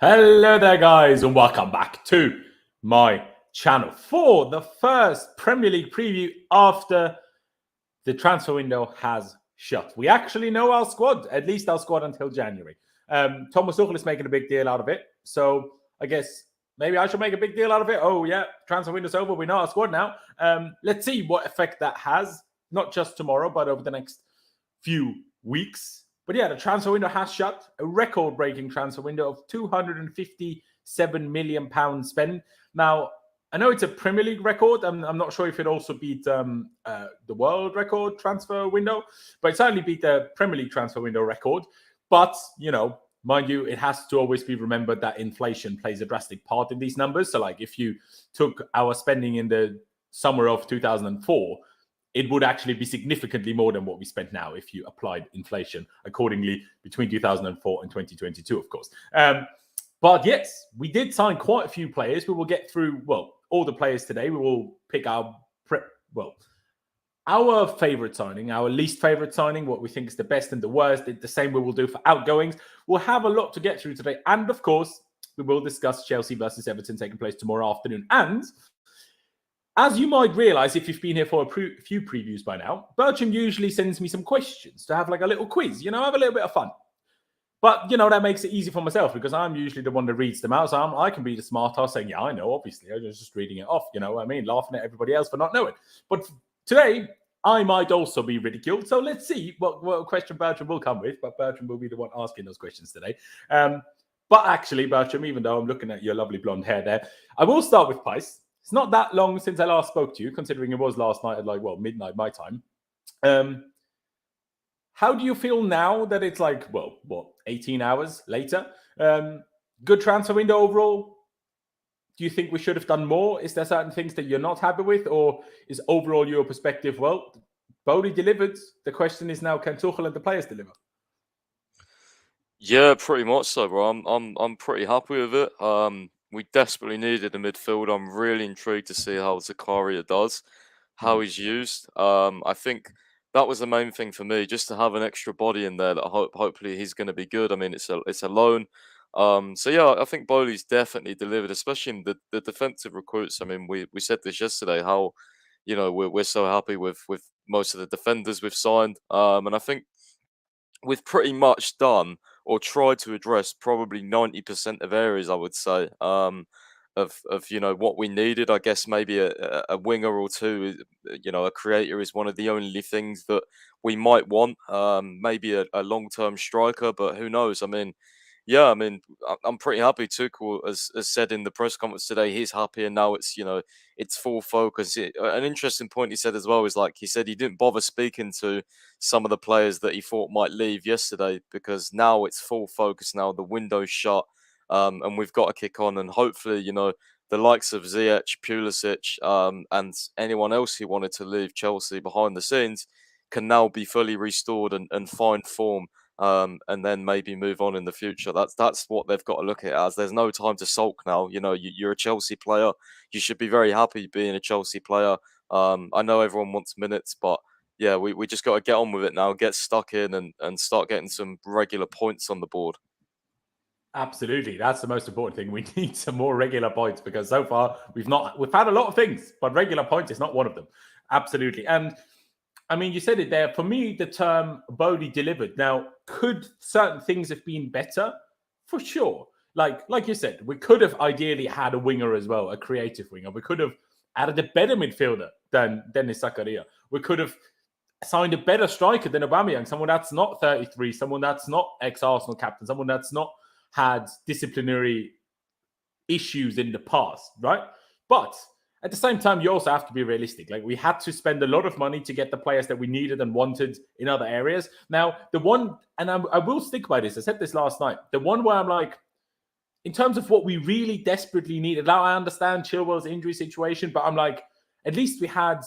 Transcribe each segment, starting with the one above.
Hello there, guys, and welcome back to my channel for the first Premier League preview after the transfer window has shut. We actually know our squad, at least our squad until January. Thomas Tuchel is making a big deal out of it, so I guess maybe I should make a big deal out of it. Oh, yeah, transfer window's over. We know our squad now. Let's see what effect that has, not just tomorrow, but over the next few weeks. But yeah, the transfer window has shut. A record-breaking transfer window of £257 million spent. Now, I know it's a Premier League record. I'm not sure if it also beat the world record transfer window, but it certainly beat the Premier League transfer window record. But, you know, mind you, it has to always be remembered that inflation plays a drastic part in these numbers. So, like, if you took our spending in the summer of 2004, it would actually be significantly more than what we spent now if you applied inflation accordingly between 2004 and 2022, of course. But yes, we did sign quite a few players. We will get through, well, all the players today. We will pick our favorite signing, our least favorite signing, what we think is the best and the worst. The same we will do for outgoings. We'll have a lot to get through today. And of course, we will discuss Chelsea versus Everton taking place tomorrow afternoon. And as you might realize, if you've been here for a few previews by now, Bertram usually sends me some questions to have like a little quiz, have a little bit of fun. But, that makes it easy for myself because I'm usually the one that reads them out. So I can be the smart ass saying, yeah, I know, obviously. I was just reading it off, laughing at everybody else for not knowing. But today, I might also be ridiculed. So let's see what question Bertram will come with. But Bertram will be the one asking those questions today. But actually, Bertram, even though I'm looking at your lovely blonde hair there, I will start with Pice. It's not that long since I last spoke to you, considering it was last night at midnight my time. How do you feel now that it's 18 hours later? Good transfer window overall? Do you think we should have done more? Is there certain things that you're not happy with? Or is overall your perspective, Boehly delivered. The question is now, can Tuchel and the players deliver? Yeah, pretty much so, bro. I'm pretty happy with it. We desperately needed a midfield. I'm really intrigued to see how Zakaria does, how he's used. I think that was the main thing for me, just to have an extra body in there that hopefully he's going to be good. I mean, it's a loan. So yeah, I think Boehly's definitely delivered, especially in the defensive recruits. I mean, we said this yesterday, how we're so happy with most of the defenders we've signed. And I think we've pretty much done or tried to address probably 90% of areas, I would say, of what we needed. I guess maybe a winger or two, a creator is one of the only things that we might want. Maybe a long-term striker, but who knows? I mean, yeah, I'm pretty happy. Tuchel has said in the press conference today, he's happy, and now it's it's full focus. An interesting point he said as well is he said he didn't bother speaking to some of the players that he thought might leave yesterday because now it's full focus. Now the window's shut, and we've got to kick on, and hopefully the likes of Ziyech, Pulisic, and anyone else who wanted to leave Chelsea behind the scenes can now be fully restored and find form. And then maybe move on in the future. That's what they've got to look at it as. There's no time to sulk now. You're a Chelsea player. You should be very happy being a Chelsea player. I know everyone wants minutes, but yeah, we just got to get on with it now, get stuck in and start getting some regular points on the board. Absolutely. That's the most important thing. We need some more regular points because so far we've had a lot of things, but regular points is not one of them. Absolutely. And I mean, you said it there. For me, the term Boehly delivered. Now, could certain things have been better? For sure. Like you said, we could have ideally had a winger as well, a creative winger. We could have added a better midfielder than Dennis Zakaria. We could have signed a better striker than Aubameyang, someone that's not 33, someone that's not ex-Arsenal captain, someone that's not had disciplinary issues in the past, right? But at the same time, you also have to be realistic. We had to spend a lot of money to get the players that we needed and wanted in other areas. Now, the one, and I will stick by this, I said this last night, the one where I'm in terms of what we really desperately needed, now I understand Chilwell's injury situation, but I'm at least we had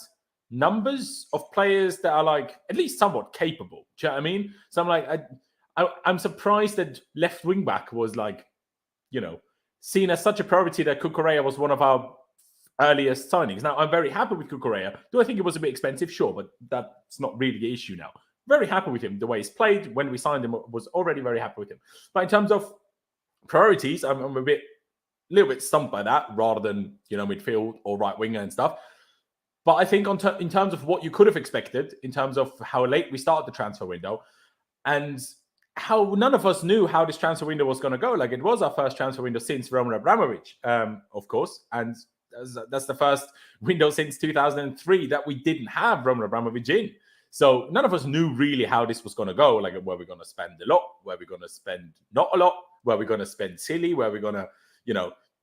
numbers of players that are at least somewhat capable. Do you know what I mean? So I'm surprised that left wing back was seen as such a priority that Cucurella was one of our earliest signings. Now, I'm very happy with Cucurella. Do I think it was a bit expensive? Sure, but that's not really the issue now. Very happy with him. The way he's played, when we signed him, was already very happy with him. But in terms of priorities, I'm a little bit stumped by that rather than, midfield or right winger and stuff. But I think in terms of what you could have expected, in terms of how late we started the transfer window, and how none of us knew how this transfer window was going to go. Like, it was our first transfer window since Roman Abramovich, of course, and that's the first window since 2003 that we didn't have Roman Abramovich in. So none of us knew really how this was going to go. Like, were we going to spend a lot? Were we going to spend not a lot? Were we going to spend silly? Were we going to,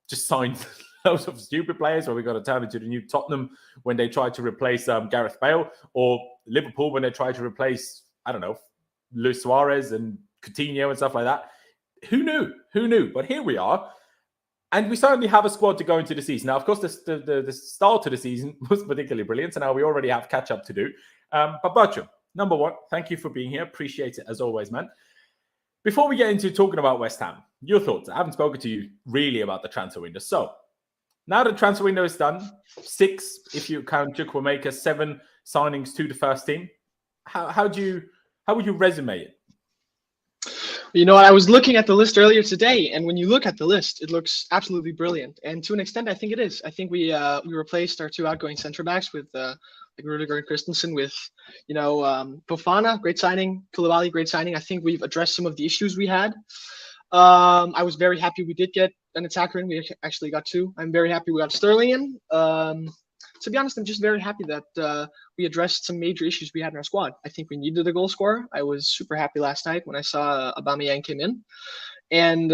just sign loads of stupid players? Were we going to turn into the new Tottenham when they tried to replace Gareth Bale, or Liverpool when they tried to replace, I don't know, Luis Suarez and Coutinho and stuff like that? Who knew? Who knew? But here we are. And we certainly have a squad to go into the season. Now, of course, the start of the season was particularly brilliant. So now we already have catch up to do. But Bertram, number one, thank you for being here. Appreciate it as always, man. Before we get into talking about West Ham, your thoughts. I haven't spoken to you really about the transfer window. So now the transfer window is done, 6, if you count Chukwuemeka, 7 signings to the first team. How would you resume it? I was looking at the list earlier today, and when you look at the list, it looks absolutely brilliant. And to an extent, I think it is. I think we replaced our 2 outgoing centre backs with Rudiger and Christensen with, Fofana, great signing, Koulibaly, great signing. I think we've addressed some of the issues we had. I was very happy we did get an attacker in. We actually got 2. I'm very happy we got Sterling in. To be honest, I'm just very happy that we addressed some major issues we had in our squad. I think we needed a goal scorer. I was super happy last night when I saw Aubameyang came in. And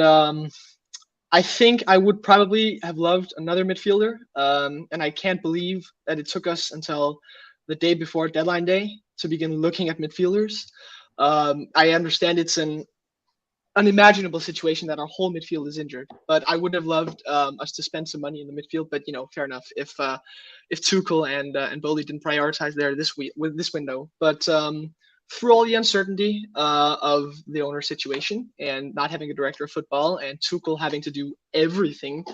I think I would probably have loved another midfielder. And I can't believe that it took us until the day before deadline day to begin looking at midfielders. I understand it's an unimaginable situation that our whole midfield is injured, but I would have loved us to spend some money in the midfield. But fair enough if Tuchel and Boehly didn't prioritize there this week with this window. But through all the uncertainty of the owner situation and not having a director of football and Tuchel having to do everything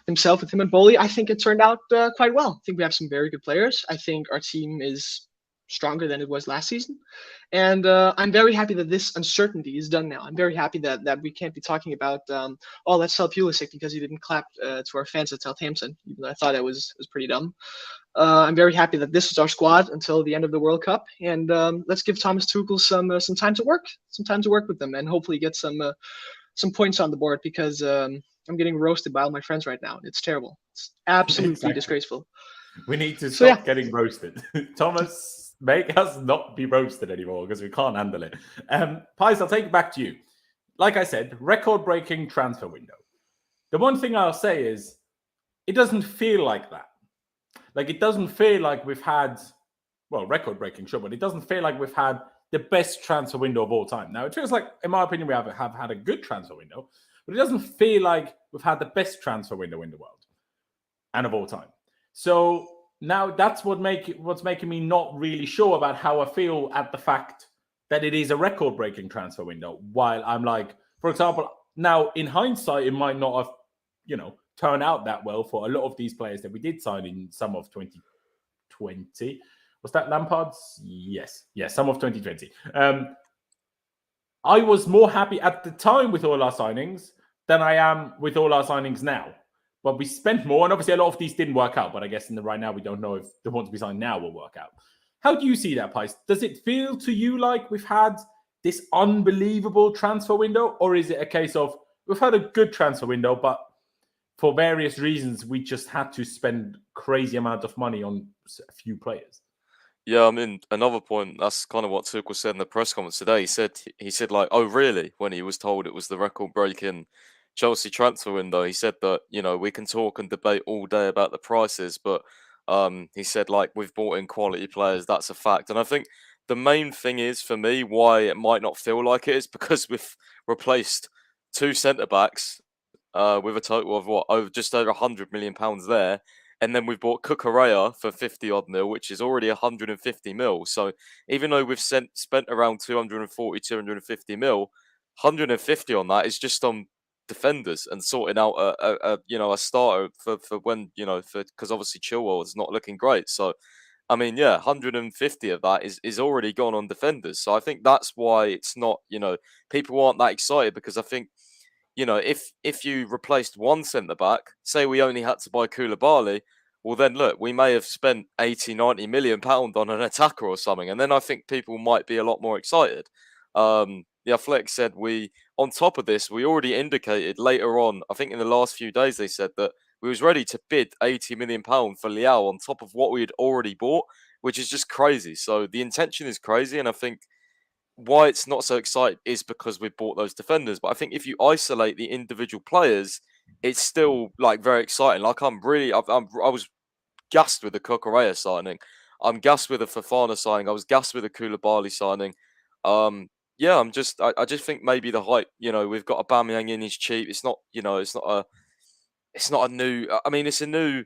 himself with him and Boehly, I think it turned out quite well. I think we have some very good players. I think our team is stronger than it was last season. And I'm very happy that this uncertainty is done now. I'm very happy that we can't be talking about, let's sell Pulisic because he didn't clap to our fans at Southampton, even though I thought it was pretty dumb. I'm very happy that this is our squad until the end of the World Cup. And let's give Thomas Tuchel some time to work with them and hopefully get some points on the board, because I'm getting roasted by all my friends right now. It's terrible. It's absolutely disgraceful. We need to stop getting roasted. Thomas, make us not be roasted anymore because we can't handle it. Pies, I'll take it back to you. Like I said, record-breaking transfer window. The one thing I'll say is it doesn't feel like that. Like, it doesn't feel like we've had, record-breaking, sure, but it doesn't feel like we've had the best transfer window of all time. Now, it feels like, in my opinion, we have had a good transfer window, but it doesn't feel like we've had the best transfer window in the world and of all time. So now that's what's making me not really sure about how I feel at the fact that it is a record-breaking transfer window. While I'm like, for example, now in hindsight, it might not have, turned out that well for a lot of these players that we did sign in summer of 2020. Was that Lampard's? Yes, summer of 2020. I was more happy at the time with all our signings than I am with all our signings now. But we spent more, and obviously a lot of these didn't work out. But I guess right now we don't know if the ones we sign now will work out. How do you see that, Pies? Does it feel to you like we've had this unbelievable transfer window? Or is it a case of we've had a good transfer window, but for various reasons, we just had to spend crazy amount of money on a few players? Yeah, I mean, another point, that's kind of what Tuchel said in the press conference today. He said like, oh, really? When he was told it was the record-breaking Chelsea transfer window, he said that, we can talk and debate all day about the prices, but he said, like, we've brought in quality players. That's a fact. And I think the main thing is, for me, why it might not feel like it is because we've replaced 2 centre-backs with a total of, just over £100 million there. And then we've bought Cucurella for 50-odd mil, which is already 150 mil. So even though we've spent around 240, 250 mil, 150 on that is just on defenders and sorting out a starter for when, because obviously Chilwell is not looking great. So, I mean, 150 of that is already gone on defenders. So I think that's why it's not, people aren't that excited, because I think if you replaced one centre-back, say we only had to buy Koulibaly, well then look, we may have spent 80, 90 million pound on an attacker or something, and then I think people might be a lot more excited. The Athletic said on top of this, we already indicated later on, I think in the last few days, they said that we was ready to bid 80 million pound for Leao on top of what we had already bought, which is just crazy. So the intention is crazy, and I think why it's not so exciting is because we bought those defenders. But I think if you isolate the individual players, it's still like very exciting. Like I was gassed with the Cucurella signing. I'm gassed with the Fofana signing. I was gassed with the Koulibaly signing. Yeah, I just think maybe the hype. We've got Aubameyang in, he's cheap. It's not a new. I mean, it's a new,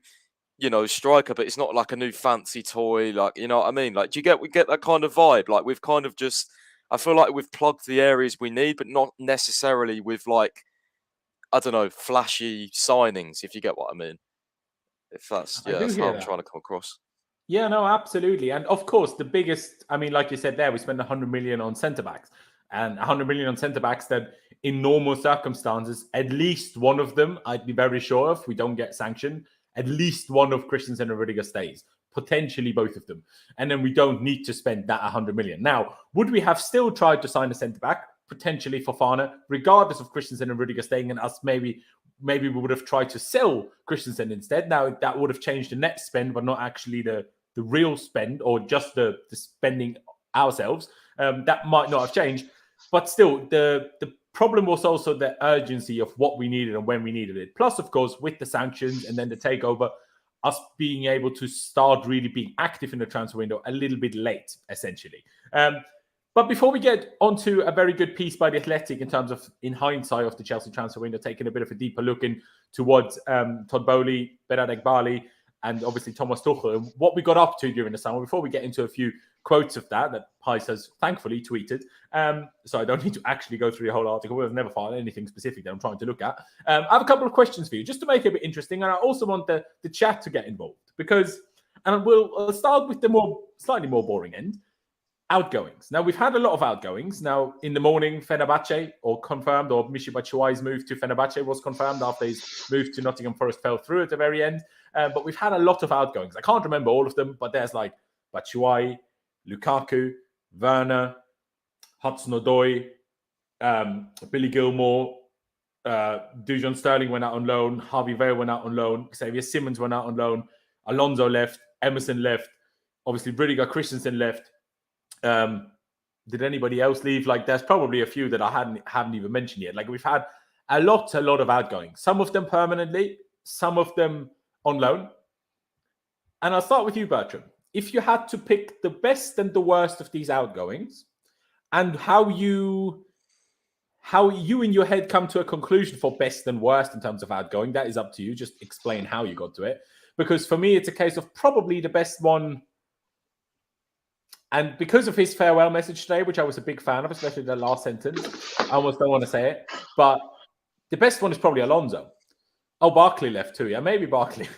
striker, but it's not like a new fancy toy. Like, you know what I mean? Like, we get that kind of vibe? Like, we've kind of just. I feel like we've plugged the areas we need, but not necessarily with like, I don't know, flashy signings. If you get what I mean. If that's that's how I'm trying to come across. Yeah, no, absolutely. And of course, the biggest, I mean, like you said there, we spent 100 million on centre-backs, and 100 million on centre-backs that in normal circumstances, at least one of them, I'd be very sure if we don't get sanctioned, at least one of Christensen and Rudiger stays, potentially both of them. And then we don't need to spend that 100 million. Now, would we have still tried to sign a centre-back, potentially Fofana, regardless of Christensen and Rudiger staying, and us maybe we would have tried to sell Christensen instead. Now, that would have changed the net spend, but not actually the real spend, or just the spending ourselves. That might not have changed. But still, the problem was also the urgency of what we needed and when we needed it. Plus, of course, with the sanctions and then the takeover, us being able to start really being active in the transfer window a little bit late, essentially. But before we get onto a very good piece by The Athletic in terms of, in hindsight, of the Chelsea transfer window, taking a bit of a deeper look in towards Todd Boehly, Berat Ekbali, and obviously Thomas Tuchel, and what we got up to during the summer, before we get into a few quotes of that Pice has thankfully tweeted. So I don't need to actually go through the whole article. We've never found anything specific that I'm trying to look at. I have a couple of questions for you, just to make it a bit interesting. And I also want the chat to get involved, because, and we'll start with the slightly more boring end. Outgoings. Now, we've had a lot of outgoings. Now, in the morning, Fenerbahce, or confirmed, or Michy Batshuayi's move to Fenerbahce was confirmed after his move to Nottingham Forest fell through at the very end. But we've had a lot of outgoings. I can't remember all of them, but there's like Batshuayi, Lukaku, Werner, Hudson-Odoi, Billy Gilmore, Dujon Sterling went out on loan, Harvey Vale went out on loan, Xavier Simmons went out on loan, Alonso left, Emerson left, obviously Rudiger Christensen left. Did anybody else leave? Like, there's probably a few that I haven't even mentioned yet. Like, we've had a lot of outgoings. Some of them permanently, some of them on loan. And I'll start with you, Bertram. If you had to pick the best and the worst of these outgoings, and how you in your head come to a conclusion for best and worst in terms of outgoing, that is up to you. Just explain how you got to it. Because for me, it's a case of probably the best one. And because of his farewell message today, which I was a big fan of, especially the last sentence, I almost don't want to say it, but the best one is probably Alonso. Oh, Barkley left too. Yeah, maybe Barkley.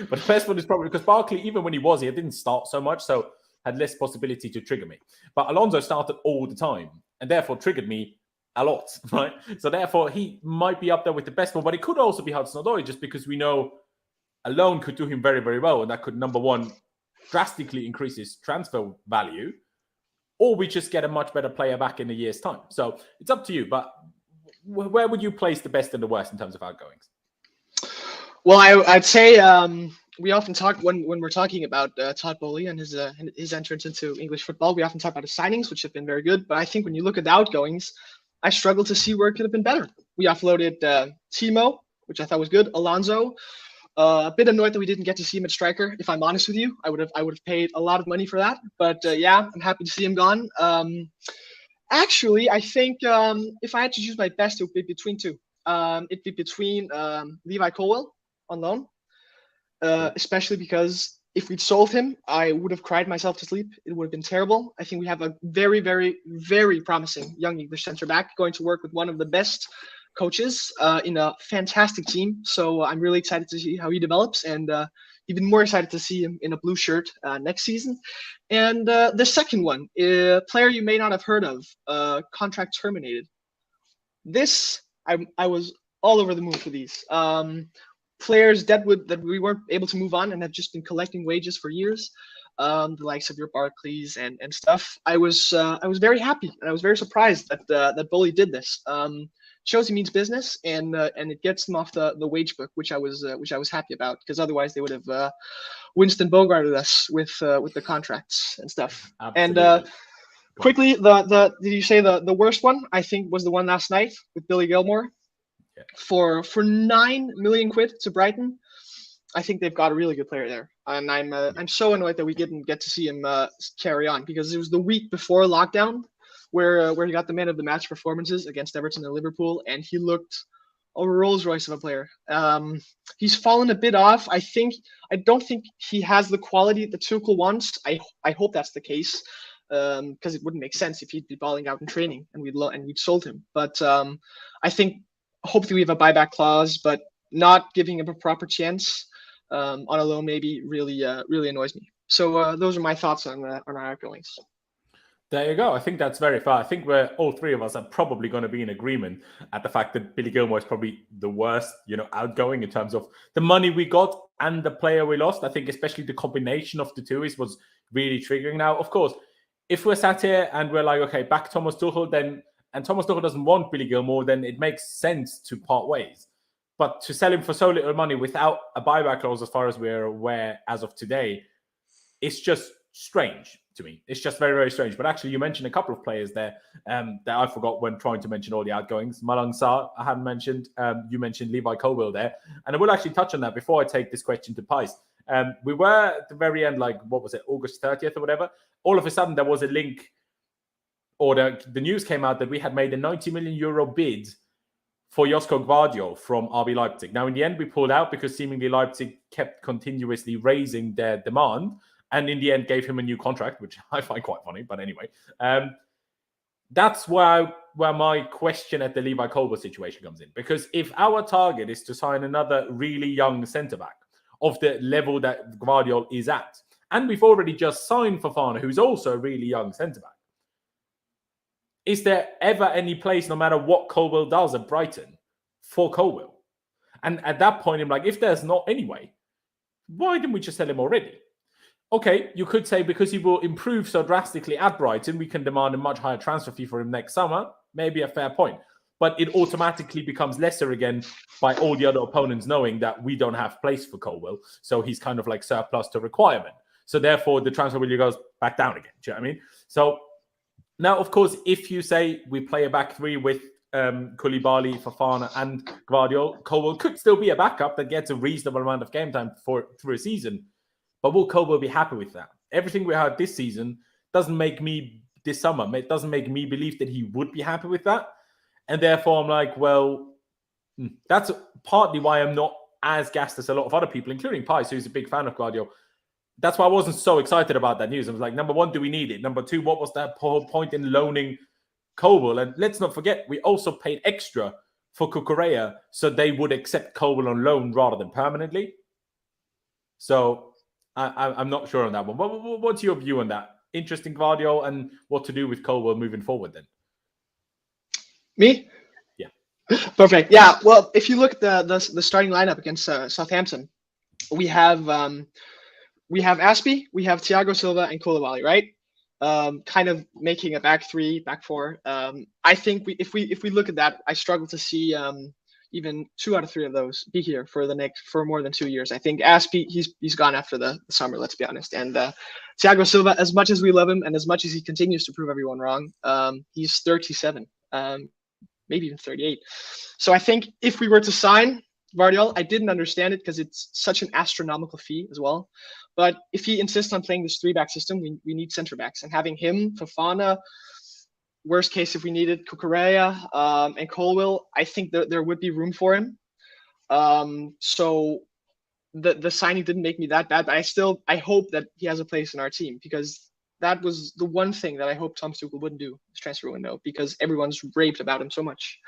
But the best one is probably, because Barkley, even when he was here, didn't start so much, so had less possibility to trigger me. But Alonso started all the time, and therefore triggered me a lot, right? So therefore, he might be up there with the best one, but it could also be Hudson-Odoi, just because we know a loan could do him very, very well, and that could, number one, drastically increase his transfer value, or we just get a much better player back in a year's time. So it's up to you, but where would you place the best and the worst in terms of outgoings? Well, I'd say we often talk when we're talking about Todd Boehly and his entrance into English football, we often talk about his signings, which have been very good. But I think when you look at the outgoings, I struggle to see where it could have been better. We offloaded Timo, which I thought was good. Alonso, a bit annoyed that we didn't get to see him at striker. If I'm honest with you, I would have paid a lot of money for that. But yeah, I'm happy to see him gone. Actually, I think if I had to choose my best, it would be between two. It'd be between Levi Colwill on loan, especially because if we'd sold him, I would have cried myself to sleep. It would have been terrible. I think we have a very, very, very promising young English centre back going to work with one of the best coaches in a fantastic team. So I'm really excited to see how he develops, and even more excited to see him in a blue shirt next season. And the second one, a player you may not have heard of, contract terminated. This I was all over the moon for these. Players that we weren't able to move on and have just been collecting wages for years. The likes of your Barclays and stuff. I was very happy, and I was very surprised that Boehly did this. Shows he means business, and it gets them off the wage book, which I was happy about, because otherwise they would have Winston Bogarted us with the contracts and stuff. Absolutely. And quickly, did you say the worst one? I think was the one last night with Billy Gilmore, for 9 million quid to Brighton. I think they've got a really good player there, and I'm so annoyed that we didn't get to see him carry on, because it was the week before lockdown where he got the man of the match performances against Everton and Liverpool, and he looked a Rolls Royce of a player. He's fallen a bit off. I don't think he has the quality that Tuchel wants. I hope that's the case, because it wouldn't make sense if he'd be balling out in training and we'd sold him. But I think hopefully we have a buyback clause, but not giving him a proper chance on a loan maybe really annoys me. So those are my thoughts on our outgoings. There you go. I think that's very fair. I think we're all three of us are probably going to be in agreement at the fact that Billy Gilmore is probably the worst, outgoing in terms of the money we got and the player we lost. I think especially the combination of the two was really triggering. Now, of course, if we're sat here and we're like, okay, back Thomas Tuchel, and Thomas Tuchel doesn't want Billy Gilmore, then it makes sense to part ways. But to sell him for so little money without a buyback clause, as far as we're aware as of today, it's just strange to me. It's just very, very strange. But actually, you mentioned a couple of players there that I forgot when trying to mention all the outgoings. Malang Sarr, I hadn't mentioned. You mentioned Levi Colwill there. And I will actually touch on that before I take this question to Pice. We were at the very end, August 30th or whatever. All of a sudden, there was a link, or the news came out that we had made a 90 million euro bid for Josko Gvardiol from RB Leipzig. Now, in the end, we pulled out because seemingly Leipzig kept continuously raising their demand, and in the end gave him a new contract, which I find quite funny. But anyway, that's where my question at the Levi Colwill situation comes in. Because if our target is to sign another really young centre-back of the level that Gvardiol is at, and we've already just signed Fofana, who's also a really young centre-back, is there ever any place, no matter what Colwill does at Brighton, for Colwill? And at that point, I'm like, if there's not anyway, why didn't we just sell him already? Okay, you could say because he will improve so drastically at Brighton, we can demand a much higher transfer fee for him next summer. Maybe a fair point. But it automatically becomes lesser again by all the other opponents knowing that we don't have place for Colwill. So he's kind of like surplus to requirement. So therefore, the transfer value goes back down again. Do you know what I mean? So now, of course, if you say we play a back three with Koulibaly, Fofana, and Gvardiol, Colwill could still be a backup that gets a reasonable amount of game time through a season. But will Colwill be happy with that? Everything we had this season doesn't make me believe that he would be happy with that. And therefore, I'm like, well, that's partly why I'm not as gassed as a lot of other people, including Pice, who's a big fan of Gvardiol. That's why I wasn't so excited about that news. I was like, number one, do we need it? Number two, what was that point in loaning Colwill? And let's not forget, we also paid extra for Cucurella, so they would accept Colwill on loan rather than permanently. So I'm not sure on that one. What's your view on that? Interesting Gvardiol and what to do with Colwill moving forward then? Me? Yeah. Perfect. Yeah. Well, if you look at the starting lineup against Southampton, we have Aspie, we have Thiago Silva and Koulibaly, right? Kind of making a back three, back four. I think if we look at that, I struggle to see even 2 out of 3 of those be here for more than 2 years. I think Aspie, he's gone after the summer, let's be honest. And Thiago Silva, as much as we love him and as much as he continues to prove everyone wrong, he's 37, maybe even 38. So I think if we were to sign Gvardiol, I didn't understand it because it's such an astronomical fee as well. But if he insists on playing this 3-back system, we need center backs, and having him, Fofana, worst case if we needed Cucurella and Colwill, I think there would be room for him. So the signing didn't make me that bad, but I hope that he has a place in our team, because that was the one thing that I hope Thomas Tuchel wouldn't do this transfer window, because everyone's raved about him so much.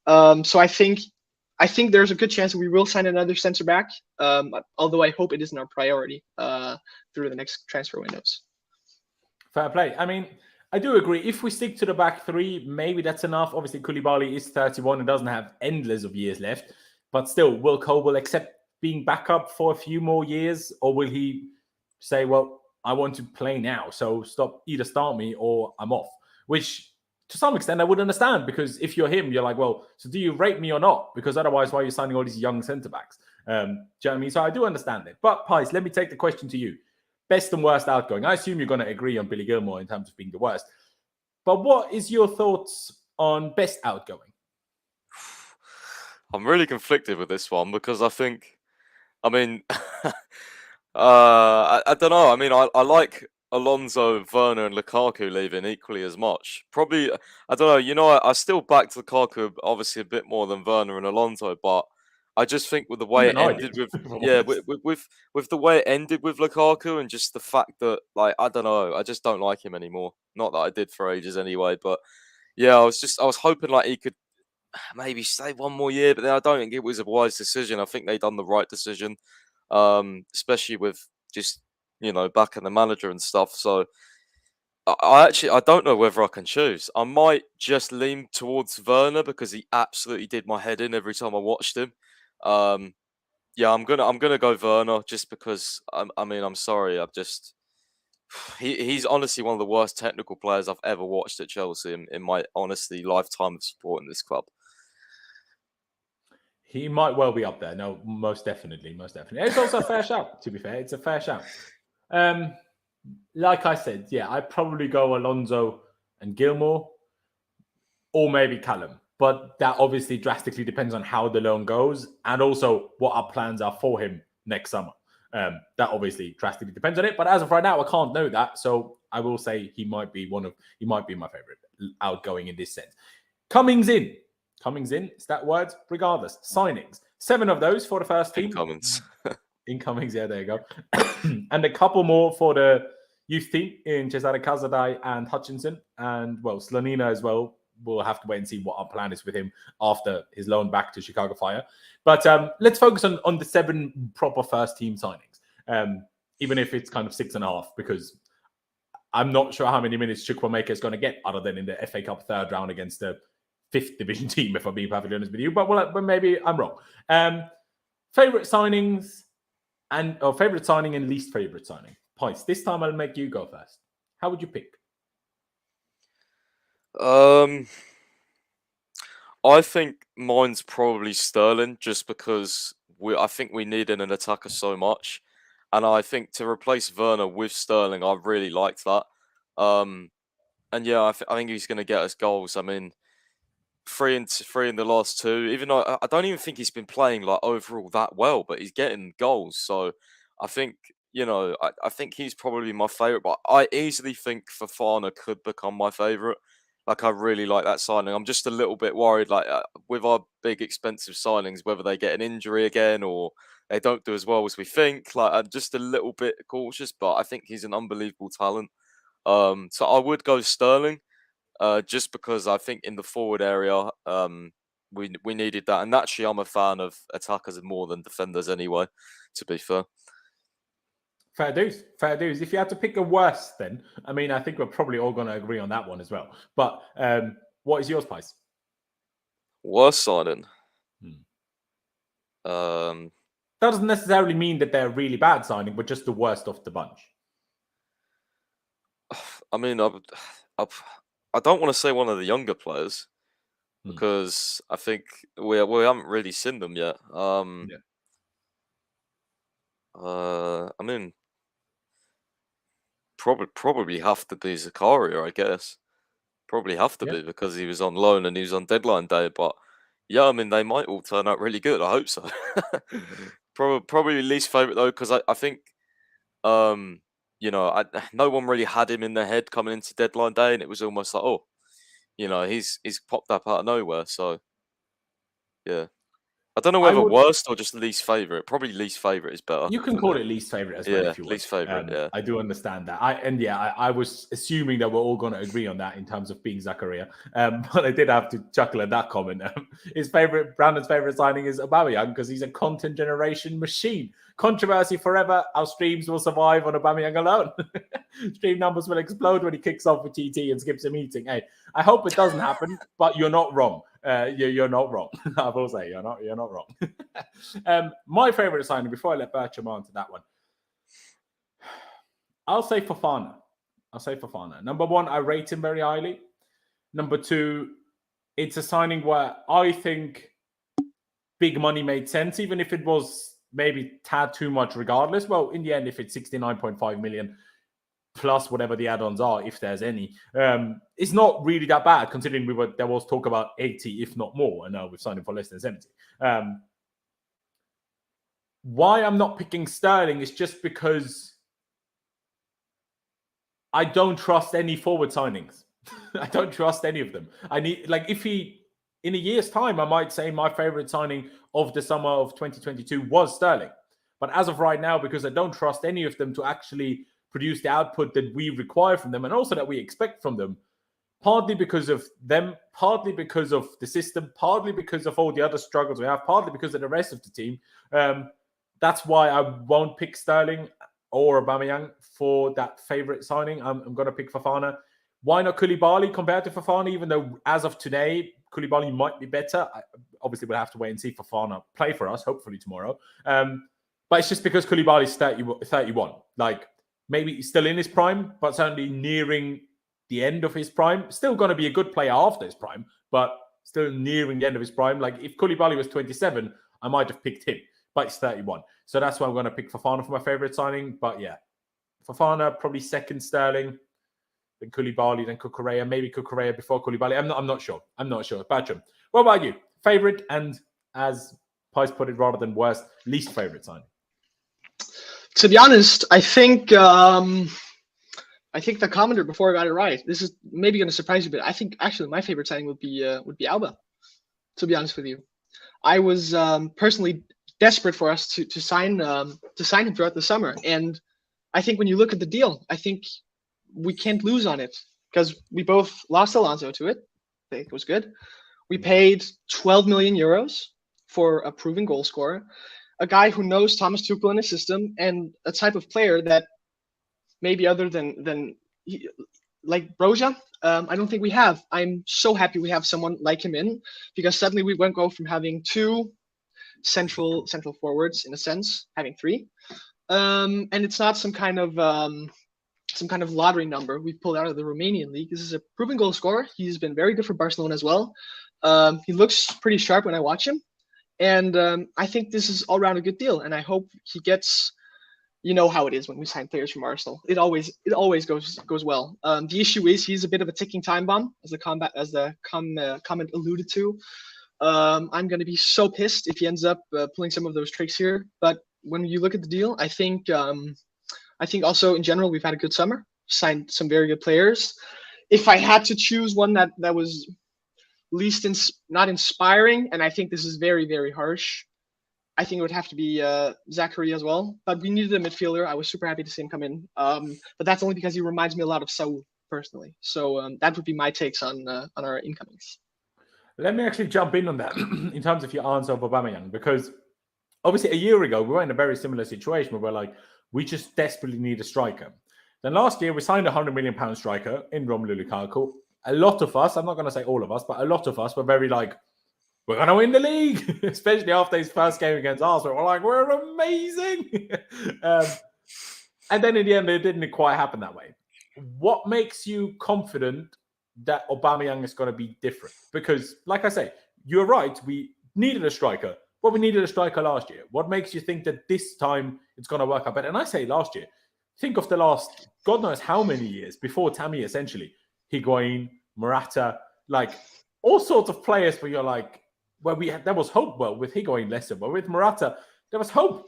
So I think there's a good chance that we will sign another center back, although I hope it isn't our priority through the next transfer windows. Fair play. I mean, I do agree. If we stick to the back three, maybe that's enough. Obviously, Koulibaly is 31 and doesn't have endless of years left. But still, will Cole accept being back up for a few more years? Or will he say, well, I want to play now, so either start me or I'm off? Which, to some extent, I would understand, because if you're him, you're like, well, so do you rate me or not? Because otherwise, why are you signing all these young centre-backs? Do you know what I mean? So I do understand it. But, Pies, let me take the question to you. Best and worst outgoing. I assume you're going to agree on Billy Gilmour in terms of being the worst. But what is your thoughts on best outgoing? I'm really conflicted with this one because I mean, I don't know. I mean, I like Alonso, Werner, and Lukaku leaving equally as much. Probably, I don't know. I still back Lukaku obviously a bit more than Werner and Alonso, but I just think with the way it ended with the way it ended with Lukaku, and just the fact that, like, I don't know, I just don't like him anymore. Not that I did for ages anyway, but yeah, I was hoping like he could maybe stay one more year, but then I don't think it was a wise decision. I think they done the right decision, especially with just backing the manager and stuff. So I don't know whether I can choose. I might just lean towards Werner because he absolutely did my head in every time I watched him. Yeah, I'm gonna go Werner just because I'm sorry, he's honestly one of the worst technical players I've ever watched at Chelsea in my honestly lifetime of supporting this club. He might well be up there. No, most definitely, most definitely. It's also a fair shout. To be fair, it's a fair shout. Like I said, yeah, I'd probably go Alonso and Gilmour, or maybe Callum. But that obviously drastically depends on how the loan goes, and also what our plans are for him next summer. That obviously drastically depends on it. But as of right now, I can't know that. So I will say he might be my favorite outgoing in this sense. Cummings in, is that word? Regardless, signings. 7 of those for the first team. Incomings, yeah, there you go. And a couple more for the youth team in Cesare Casadei and Hutchinson. And, well, Slonina as well. We'll have to wait and see what our plan is with him after his loan back to Chicago Fire. But let's focus on the 7 proper first team signings, even if it's kind of 6.5, because I'm not sure how many minutes Chukwuemeka is going to get other than in the FA Cup third round against the 5th division team, if I'm being perfectly honest with you. But maybe I'm wrong. Favorite signings or favorite signing and least favorite signing. Points. This time I'll make you go first. How would you pick? I think mine's probably Sterling, just because I think we needed an attacker so much, and I think to replace Werner with Sterling, I really liked that. And yeah, I think he's going to get us goals. I mean, 3 in the last 2. Even though I don't even think he's been playing like overall that well, but he's getting goals. So I think I think he's probably my favorite. But I easily think Fofana could become my favorite. Like, I really like that signing. I'm just a little bit worried, like with our big expensive signings, whether they get an injury again or they don't do as well as we think. Like, I'm just a little bit cautious, but I think he's an unbelievable talent. So I would go Sterling. Just because I think in the forward area, we needed that. And actually, I'm a fan of attackers more than defenders anyway, to be fair. Fair dues. Fair dues. If you had to pick a worst, then, I mean, I think we're probably all going to agree on that one as well. But what is yours, Pies? Worst signing? That doesn't necessarily mean that they're really bad signing, but just the worst of the bunch. I mean, I don't want to say one of the younger players because I think we haven't really seen them yet. I mean, probably have to be Zakaria, I guess. Probably have to be because he was on loan and he was on deadline day. But yeah, I mean, they might all turn out really good. I hope so. Probably least favorite though, because I think no one really had him in their head coming into deadline day, and it was almost like, he's popped up out of nowhere. So, yeah. I don't know whether worst or just least favourite. Probably least favourite is better. You can call it least favourite as well if you want. Least favourite, yeah. I do understand that. I was assuming that we're all going to agree on that in terms of being Zakaria. But I did have to chuckle at that comment. Brandon's favourite signing is Aubameyang because he's a content generation machine. Controversy forever. Our streams will survive on Aubameyang alone. Stream numbers will explode when he kicks off with TT and skips a meeting. Hey, I hope it doesn't happen, but you're not wrong. You're not wrong. I will say you're not wrong. My favourite signing, before I let Bertram answer that one, I'll say Fofana. Number one, I rate him very highly. Number two, it's a signing where I think big money made sense, even if it was maybe tad too much regardless. Well, in the end, if it's 69.5 million plus whatever the add-ons are, if there's any, it's not really that bad considering there was talk about 80, if not more, and now we've signed him for less than 70. Why I'm not picking Sterling is just because I don't trust any forward signings. I don't trust any of them. If he, in a year's time, I might say my favorite signing of the summer of 2022 was Sterling. But as of right now, because I don't trust any of them to actually produce the output that we require from them and also that we expect from them, partly because of them, partly because of the system, partly because of all the other struggles we have, partly because of the rest of the team. That's why I won't pick Sterling or Aubameyang for that favorite signing. I'm going to pick Fofana. Why not Koulibaly compared to Fofana, even though as of today, Koulibaly might be better. Obviously, we'll have to wait and see Fofana play for us, hopefully tomorrow. But it's just because Koulibaly's 31. Like, maybe he's still in his prime, but certainly nearing the end of his prime. Still going to be a good player after his prime, but still nearing the end of his prime. Like, if Koulibaly was 27, I might have picked him, but he's 31. So that's why I'm going to pick Fofana for my favourite signing. But yeah, Fofana, probably second Sterling, then Koulibaly, then Cucurella, maybe Cucurella before Koulibaly. I'm not sure. Bertram, what about you? Favourite and, as Pies put it, rather than worst, least favourite signing? To be honest, I think the commenter before got it right. This is maybe going to surprise you, but I think actually my favorite signing would be Alba. To be honest with you, I was personally desperate for us to sign him throughout the summer, and I think when you look at the deal, I think we can't lose on it because we both lost Alonso to it. I think it was good. We paid 12 million euros for a proven goal scorer, a guy who knows Thomas Tuchel in his system, and a type of player that maybe other than like Broja, I don't think we have. I'm so happy we have someone like him in, because suddenly we won't go from having two central forwards, in a sense, having three, and it's not some kind of lottery number we pulled out of the Romanian league. This is a proven goal scorer. He's been very good for Barcelona as well. He looks pretty sharp when I watch him. And I think this is all around a good deal, and I hope he gets. You know how it is when we sign players from Arsenal. It always goes well. The issue is he's a bit of a ticking time bomb, as the comment alluded to. I'm going to be so pissed if he ends up pulling some of those tricks here. But when you look at the deal, I think also in general we've had a good summer. Signed some very good players. If I had to choose one that was least not inspiring, and I think this is very, very harsh, I think it would have to be Zakaria as well. But we needed a midfielder. I was super happy to see him come in. But that's only because he reminds me a lot of Saul personally. So that would be my takes on our incomings. Let me actually jump in on that in terms of your answer of Aubameyang, because obviously a year ago we were in a very similar situation where we're like, we just desperately need a striker. Then last year we signed a £100 million striker in Romelu Lukaku. A lot of us, I'm not going to say all of us, but a lot of us were very like, we're going to win the league, especially after his first game against Arsenal. We're like, we're amazing. And then in the end, it didn't quite happen that way. What makes you confident that Aubameyang is going to be different? Because, like I say, you're right. We needed a striker. Well, we needed a striker last year. What makes you think that this time it's going to work out better? And I say last year. Think of the last, God knows how many years before Tammy, essentially. Higuain, Morata, like all sorts of players where you're like, well, there was hope. Well, with Higuain, less so, but with Morata, there was hope.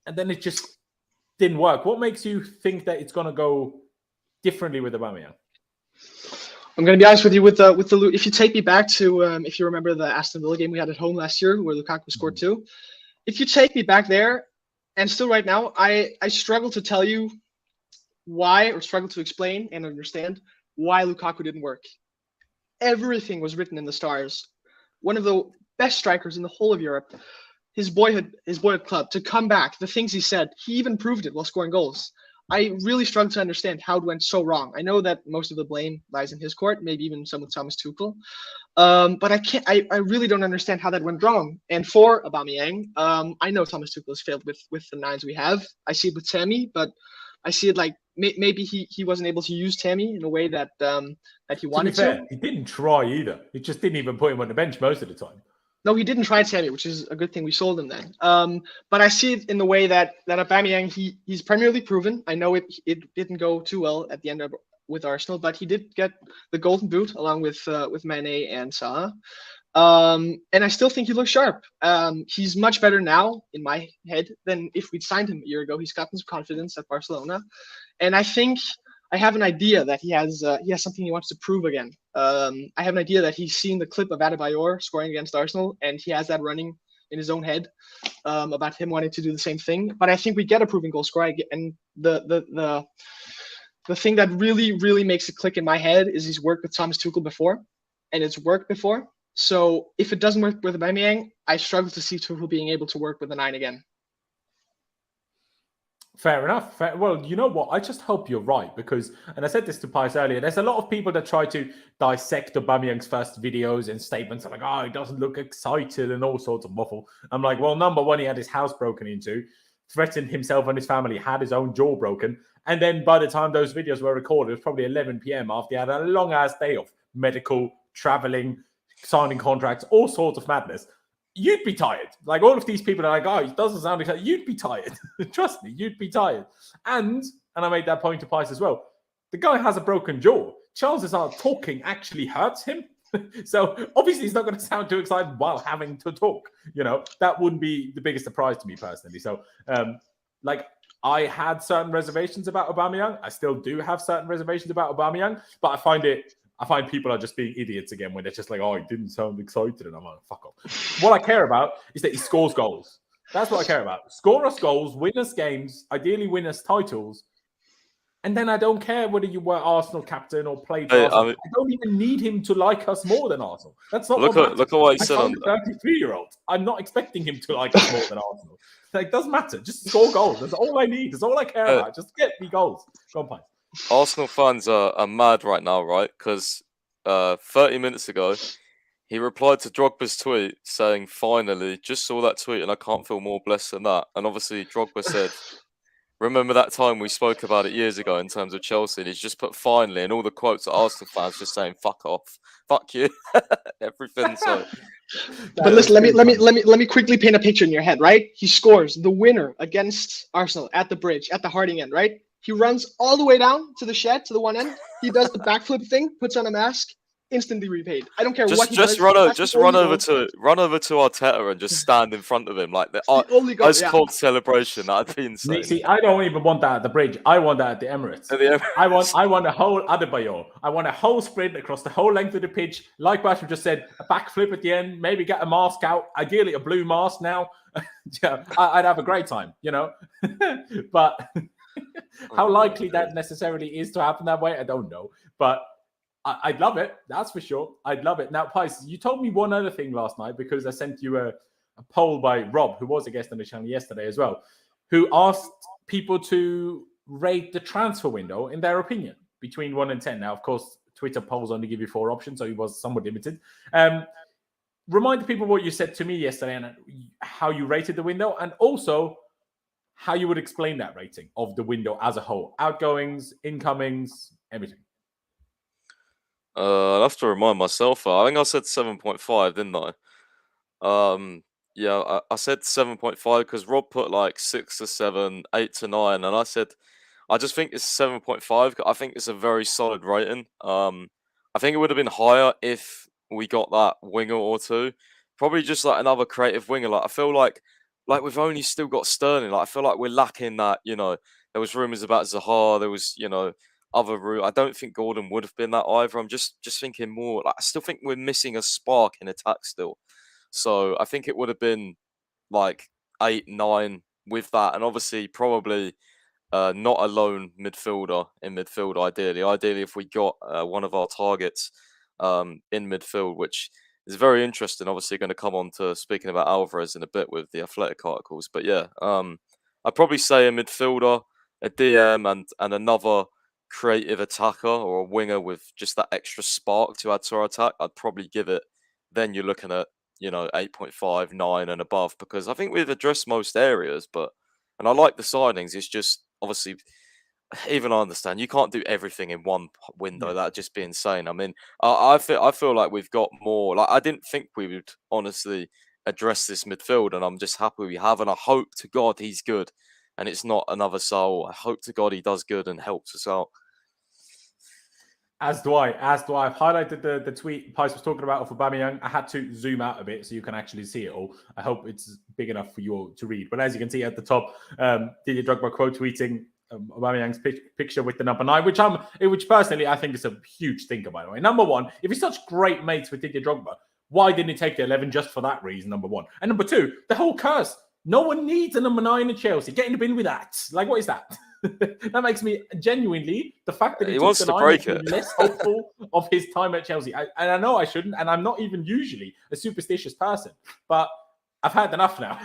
And then it just didn't work. What makes you think that it's going to go differently with Aubameyang? I'm going to be honest with you with the if you take me back to if you remember the Aston Villa game we had at home last year where Lukaku scored 2, if you take me back there, and still right now, I struggle to tell you why, or struggle to explain and understand why Lukaku didn't work. Everything was written in the stars. One of the best strikers in the whole of Europe. His boyhood club to come back. The things he said, he even proved it while scoring goals. I really struggle to understand how it went so wrong. I know that most of the blame lies in his court, maybe even some with Thomas Tuchel. But I really don't understand how that went wrong. And for Aubameyang, I know Thomas Tuchel has failed with the 9s we have. I see it with Tammy, but I see it like maybe he wasn't able to use Tammy in a way that he wanted to. Be fair, he didn't try either. He just didn't even put him on the bench most of the time. No, he didn't try Tammy, which is a good thing we sold him then. But I see it in the way that Aubameyang, he's primarily proven. I know it didn't go too well at the end with Arsenal, but he did get the golden boot along with Mane and Salah. And I still think he looks sharp. He's much better now in my head than if we'd signed him a year ago. He's gotten some confidence at Barcelona, and I think I have an idea that he has something he wants to prove again. I have an idea that he's seen the clip of Adebayor scoring against Arsenal, and he has that running in his own head about him wanting to do the same thing. But I think we get a proven goal scorer, and the thing that really makes it click in my head is he's worked with Thomas Tuchel before, and it's worked before. So if it doesn't work with Aubameyang, I struggle to see Tuchel being able to work with the 9 again. Fair enough. Well, you know what? I just hope you're right because, and I said this to Pius earlier, there's a lot of people that try to dissect Aubameyang's first videos and statements like, oh, he doesn't look excited and all sorts of waffle. I'm like, well, number one, he had his house broken into, threatened himself and his family, had his own jaw broken. And then by the time those videos were recorded, it was probably 11 p.m. after he had a long-ass day of medical, traveling, signing contracts, all sorts of madness. You'd be tired. Like all of these people are like, oh, it doesn't sound exciting. You'd be tired. Trust me, you'd be tired. And I made that point to Pius as well. The guy has a broken jaw. Chances are talking actually hurts him. So obviously he's not going to sound too excited while having to talk. You know, that wouldn't be the biggest surprise to me personally. So I had certain reservations about Aubameyang. I still do have certain reservations about Aubameyang, but I find people are just being idiots again when they're just like, oh, he didn't sound excited. And I'm like, fuck off. What I care about is that he scores goals. That's what I care about. Score us goals, win us games, ideally win us titles. And then I don't care whether you were Arsenal captain or played for Arsenal. I don't even need him to like us more than Arsenal. That's not look at what he said on the 33-year-old. I'm not expecting him to like us more than Arsenal. It doesn't matter. Just score goals. That's all I need. That's all I care about. Just get me goals. Go on, Pius. Arsenal fans are mad right now, right? Because 30 minutes ago, he replied to Drogba's tweet saying, finally, just saw that tweet and I can't feel more blessed than that. And obviously, Drogba said, remember that time we spoke about it years ago in terms of Chelsea? And he's just put finally, and all the quotes at Arsenal fans just saying, fuck off, fuck you, everything. So. But listen, let me quickly paint a picture in your head, right? He scores the winner against Arsenal at the bridge, at the Harding end, right? He runs all the way down to the shed, to the one end. He does the backflip thing, puts on a mask, instantly repaid. I don't care what he does. Run over to Arteta and just stand in front of him like the ice cold celebration. That'd be insane. See, I don't even want that at the bridge. I want that at the Emirates. I want a whole Adebayor. I want a whole sprint across the whole length of the pitch. Like Basham just said, a backflip at the end. Maybe get a mask out. Ideally, a blue mask now. Yeah, I'd have a great time, you know. But how likely that necessarily is to happen that way, I don't know. But I'd love it. That's for sure. I'd love it. Now, Pius, you told me one other thing last night because I sent you a poll by Rob, who was a guest on the channel yesterday as well, who asked people to rate the transfer window in their opinion between 1 and 10. Now, of course, Twitter polls only give you 4 options, so he was somewhat limited. Remind the people what you said to me yesterday and how you rated the window, and also how you would explain that rating of the window as a whole. Outgoings, incomings, everything. I'll have to remind myself. I think I said 7.5, didn't I? Yeah, I said 7.5 because Rob put like 6 to 7, 8 to 9, and I said I just think it's 7.5. I think it's a very solid rating. I think it would have been higher if we got that winger or two. Probably just like another creative winger. Like I feel like we've only still got Sterling. Like I feel like we're lacking that. You know, there was rumors about Zaha. There was, you know, other route. I don't think Gordon would have been that either. I'm just thinking more. Like, I still think we're missing a spark in attack still. So I think it would have been like 8, 9 with that, and obviously probably not a lone midfielder in midfield. Ideally, if we got one of our targets in midfield, which is very interesting. Obviously, going to come on to speaking about Alvarez in a bit with the Athletic articles. But yeah, I'd probably say a midfielder, a DM, and another creative attacker or a winger with just that extra spark to add to our attack. I'd probably give it. Then you're looking at 8.5, 9 and above, because I think we've addressed most areas. And I like the signings. It's just obviously, even I understand you can't do everything in one window. That'd just be insane. I mean, I feel like we've got more. Like, I didn't think we would honestly address this midfield, and I'm just happy we have. And I hope to God he's good, and it's not another Saul. I hope to God he does good and helps us out. As do I. I've highlighted the tweet Pice was talking about of Aubameyang. I had to zoom out a bit so you can actually see it all. I hope it's big enough for you all to read. But as you can see at the top, Didier Drogba quote tweeting Aubameyang's picture with the number 9, which personally I think is a huge thinker, by the way. Number one, if he's such great mates with Didier Drogba, why didn't he take the 11 just for that reason? Number one. And number two, the whole curse. No one needs a number 9 in Chelsea. Get in the bin with that. Like, what is that? That makes me genuinely, the fact that he wants to break it, less hopeful of his time at Chelsea. I know I shouldn't, and I'm not even usually a superstitious person, but I've had enough now.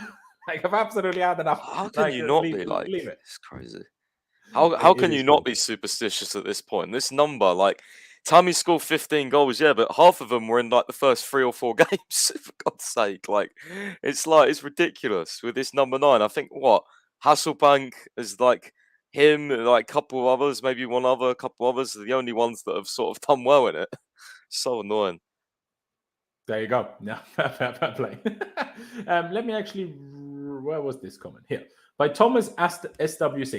Like, I've absolutely had enough. How can you not be like? It's crazy. How can you not be superstitious at this point? This number, like, Tammy scored 15 goals, yeah, but half of them were in like the first 3 or 4 games. For God's sake, it's ridiculous with this number 9. I think Hasselbank is like him, like a couple of others, maybe one other, a couple of others are the only ones that have sort of done well in it. So annoying. There you go. Yeah, fair play. Let me actually. Where was this comment? Here. By Thomas SW6.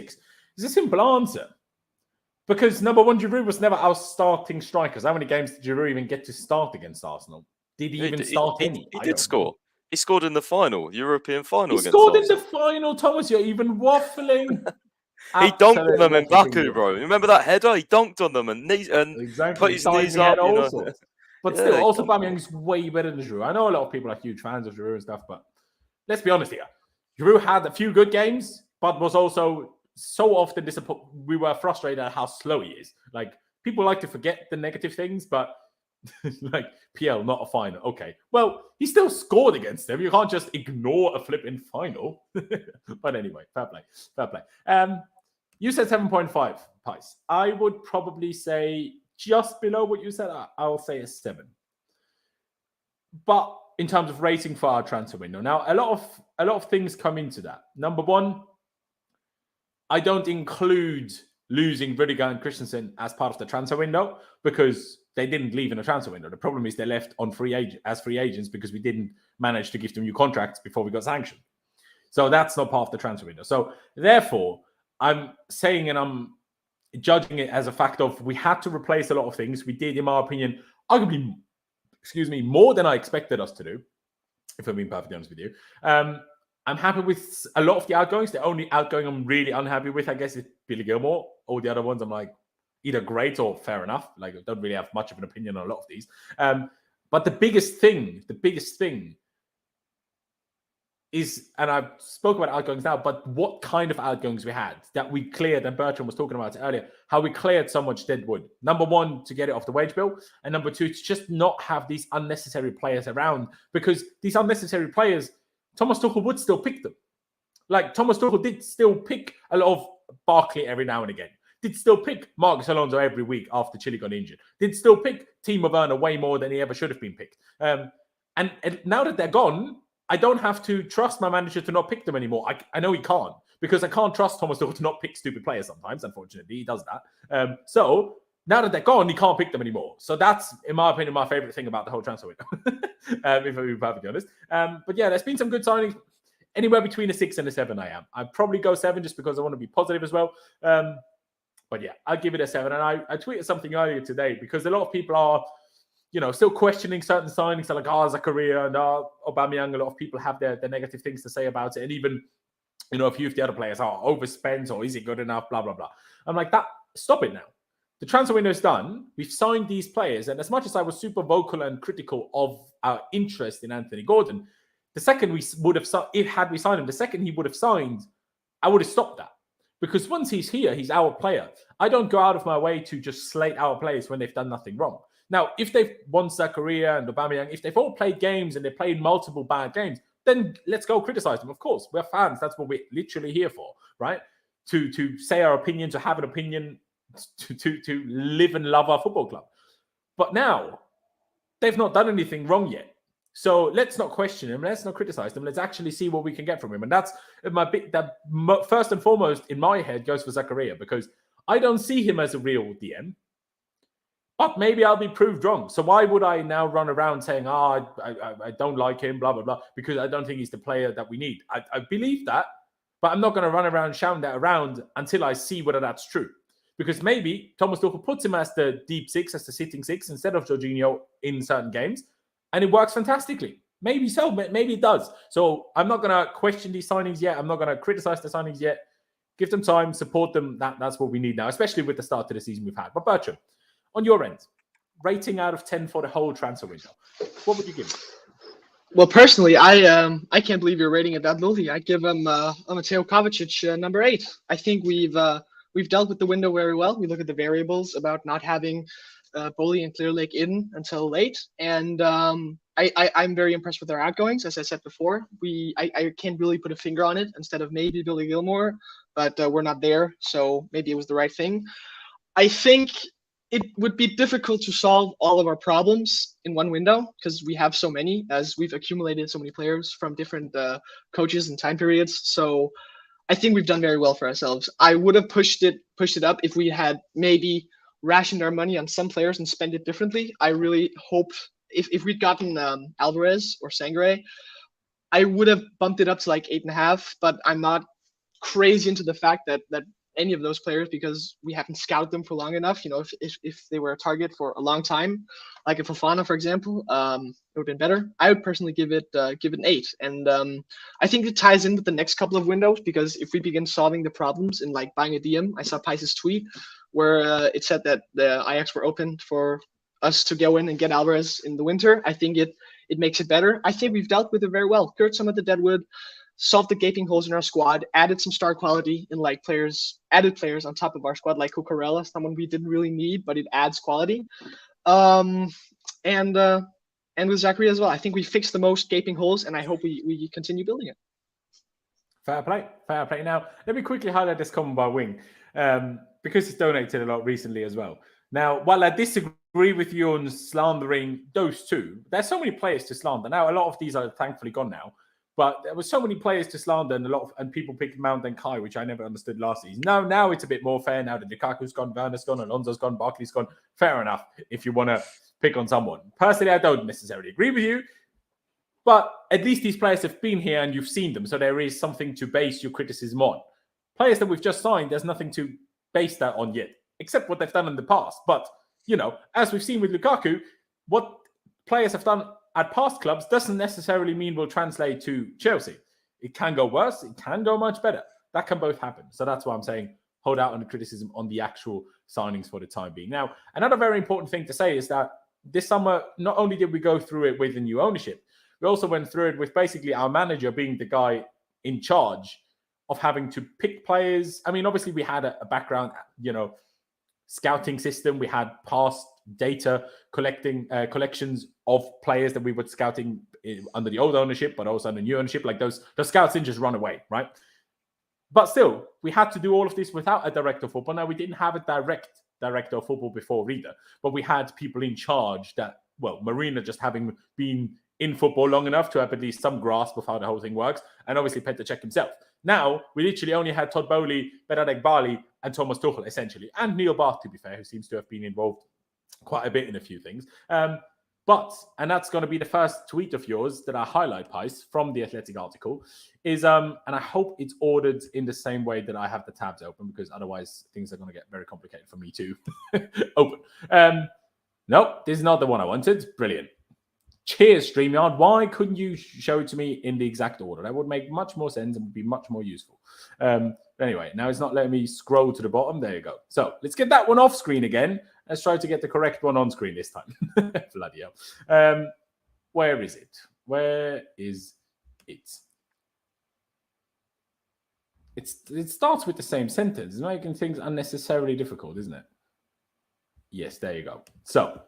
It's a simple answer. Because number one, Giroud was never our starting strikers. How many games did Giroud even get to start against Arsenal? Did he even start any? He did score. Know. He scored in the final, European final. He scored in the final, Thomas. You're even waffling. He dunked on them in Baku, bro. Remember that header? He dunked on them and put his knees up. But still, also Aubameyang is way better than Giroud. I know a lot of people are huge fans of Giroud and stuff, but let's be honest here. Giroud had a few good games, but was also so often disappointed. We were frustrated at how slow he is. Like, people like to forget the negative things, but like, PL, not a final. Okay. Well, he still scored against them. You can't just ignore a flipping final. But anyway, fair play. You said 7.5, Pice. I would probably say just below what you said. I'll say a 7. But in terms of rating for our transfer window, now a lot of things come into that. Number one, I don't include losing Rudiger and Christensen as part of the transfer window because they didn't leave in a transfer window. The problem is they left on free agents because we didn't manage to give them new contracts before we got sanctioned. So that's not part of the transfer window. So therefore, I'm saying and I'm judging it as a fact of we had to replace a lot of things. We did, in my opinion, arguably, more than I expected us to do, if I'm being perfectly honest with you. I'm happy with a lot of the outgoings. The only outgoing I'm really unhappy with, I guess, is Billy Gilmore. All the other ones, I'm like, either great or fair enough. Like, I don't really have much of an opinion on a lot of these. But the biggest thing is, and I spoke about outgoings now, but what kind of outgoings we had that we cleared, and Bertrand was talking about it earlier, how we cleared so much dead wood. Number one, to get it off the wage bill. And number two, to just not have these unnecessary players around, because these unnecessary players, Thomas Tuchel would still pick them. Like, Thomas Tuchel did still pick a lot of Barkley every now and again. Did still pick Marcus Alonso every week after Chile got injured. Did still pick Timo Werner way more than he ever should have been picked. And now that they're gone, I don't have to trust my manager to not pick them anymore. I know he can't, because I can't trust Thomas Tuchel to not pick stupid players sometimes. Unfortunately, he does that. So now that they're gone, he can't pick them anymore. So that's, in my opinion, my favorite thing about the whole transfer window, if I'm being perfectly honest. But yeah, there's been some good signings. Anywhere between a 6 and a 7, I am. I'd probably go 7 just because I want to be positive as well. But yeah, I'd give it a 7. And I tweeted something earlier today because a lot of people are, still questioning certain signings. They're like, Zakaria and Aubameyang. A lot of people have their negative things to say about it. And even, a few of the other players are overspent or is it good enough, blah, blah, blah. I'm like, stop it now. the transfer window is done. We've signed these players. And as much as I was super vocal and critical of our interest in Anthony Gordon, the second we would have, had we signed him, the second he would have signed, I would have stopped that. Because once he's here, he's our player. I don't go out of my way to just slate our players when they've done nothing wrong. Now, if they've won Zakaria and Aubameyang, if they've all played games and they played multiple bad games, then let's go criticize them. Of course, we're fans. That's what we're literally here for, right? To say our opinion, to have an opinion, to live and love our football club. But now, they've not done anything wrong yet. So let's not question him. Let's not criticize them. Let's actually see what we can get from him. And that's first and foremost in my head goes for Zakaria, because I don't see him as a real DM. But maybe I'll be proved wrong. So why would I now run around saying, I don't like him, blah, blah, blah, because I don't think he's the player that we need. I believe that, but I'm not going to run around shouting that around until I see whether that's true. Because maybe Thomas Tuchel puts him as the deep six, as the sitting six, instead of Jorginho in certain games, and it works fantastically. Maybe so, maybe it does. So I'm not going to question these signings yet. I'm not going to criticize the signings yet. Give them time, support them. That's what we need now, especially with the start to the season we've had. But Bertram, on your end, rating out of 10 for the whole transfer window, what would you give? Well, personally, I can't believe you're rating it that lowly. I'd give him Mateo Kovacic number 8. I think we've dealt with the window very well. We look at the variables about not having Boehly and Clearlake in until late, and I'm very impressed with our outgoings. As I said before, I can't really put a finger on it. Instead of maybe Billy Gilmore, but we're not there, so maybe it was the right thing. I think it would be difficult to solve all of our problems in one window because we have so many, as we've accumulated so many players from different coaches and time periods. So I think we've done very well for ourselves. I would have pushed it up if we had maybe rationed our money on some players and spent it differently. I really hope if we'd gotten Alvarez or Sangre, I would have bumped it up to like 8.5, but I'm not crazy into the fact that any of those players, because we haven't scouted them for long enough. You know, if they were a target for a long time, like a Fofana, for example, it would have been better. I would personally give it an 8. And I think it ties in with the next couple of windows, because if we begin solving the problems in like buying a DM, I saw Pice's tweet where it said that the Ajax were open for us to go in and get Alvarez in the winter. I think it makes it better. I think we've dealt with it very well. Cleared some of the deadwood, solved the gaping holes in our squad, added some star quality in like added players on top of our squad, like Cucurella, someone we didn't really need, but it adds quality. And with Zakaria as well, I think we fixed the most gaping holes, and I hope we continue building it. Fair play. Now, let me quickly highlight this comment by Wing, because he's donated a lot recently as well. Now, while I disagree with you on slandering those two, there's so many players to slander. Now, a lot of these are thankfully gone now. But there were so many players to slander, and people picked Mount and Kai, which I never understood last season. Now it's a bit more fair. Now that Lukaku's gone, Werner's gone, Alonso's gone, Barkley's gone. Fair enough if you want to pick on someone. Personally, I don't necessarily agree with you. But at least these players have been here and you've seen them. So there is something to base your criticism on. Players that we've just signed, there's nothing to base that on yet, except what they've done in the past. But, you know, as we've seen with Lukaku, what players have done at past clubs doesn't necessarily mean will translate to Chelsea. It can go worse. It can go much better. That can both happen. So that's why I'm saying hold out on the criticism on the actual signings for the time being. Now, another very important thing to say is that this summer, not only did we go through it with the new ownership, we also went through it with basically our manager being the guy in charge of having to pick players. I mean, obviously we had a background, scouting system. We had past data collections of players that we were scouting under the old ownership, but also under new ownership. Like those scouts didn't just run away, right? But still, we had to do all of this without a director of football. Now, we didn't have a direct director of football before either, but we had people in charge that, well, Marina just having been in football long enough to have at least some grasp of how the whole thing works, and obviously Petr Cech himself. Now, we literally only had Todd Boehly, Beradek Bali, and Thomas Tuchel, essentially, and Neil Barth, to be fair, who seems to have been involved quite a bit in a few things. And that's going to be the first tweet of yours that I highlight, Pice, from the Athletic article, is, and I hope it's ordered in the same way that I have the tabs open, because otherwise things are going to get very complicated for me to open. Nope, this is not the one I wanted. Brilliant. Cheers, StreamYard. Why couldn't you show it to me in the exact order? That would make much more sense and would be much more useful. But anyway, now it's not letting me scroll to the bottom. There you go. So let's get that one off screen again. Let's try to get the correct one on screen this time. Bloody hell. Where is it? Where is it? It starts with the same sentence. It's making things unnecessarily difficult, isn't it? Yes, there you go. So,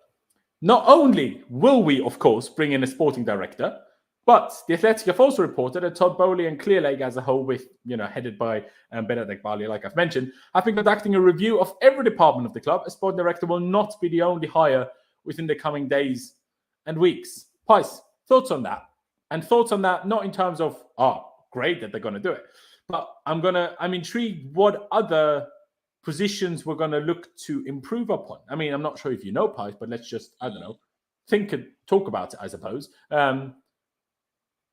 not only will we, of course, bring in a sporting director, but the Athletic have also reported that Todd Boehly and Clear Lake as a whole, with headed by Benedict Bali, like I've mentioned, have been conducting a review of every department of the club. A sporting director will not be the only hire within the coming days and weeks. Pice, thoughts on that? And thoughts on that, not in terms of, great that they're going to do it, but I'm intrigued what other positions we're going to look to improve upon. I mean, I'm not sure if you know, Pice, but let's just, I don't know, think and talk about it, I suppose.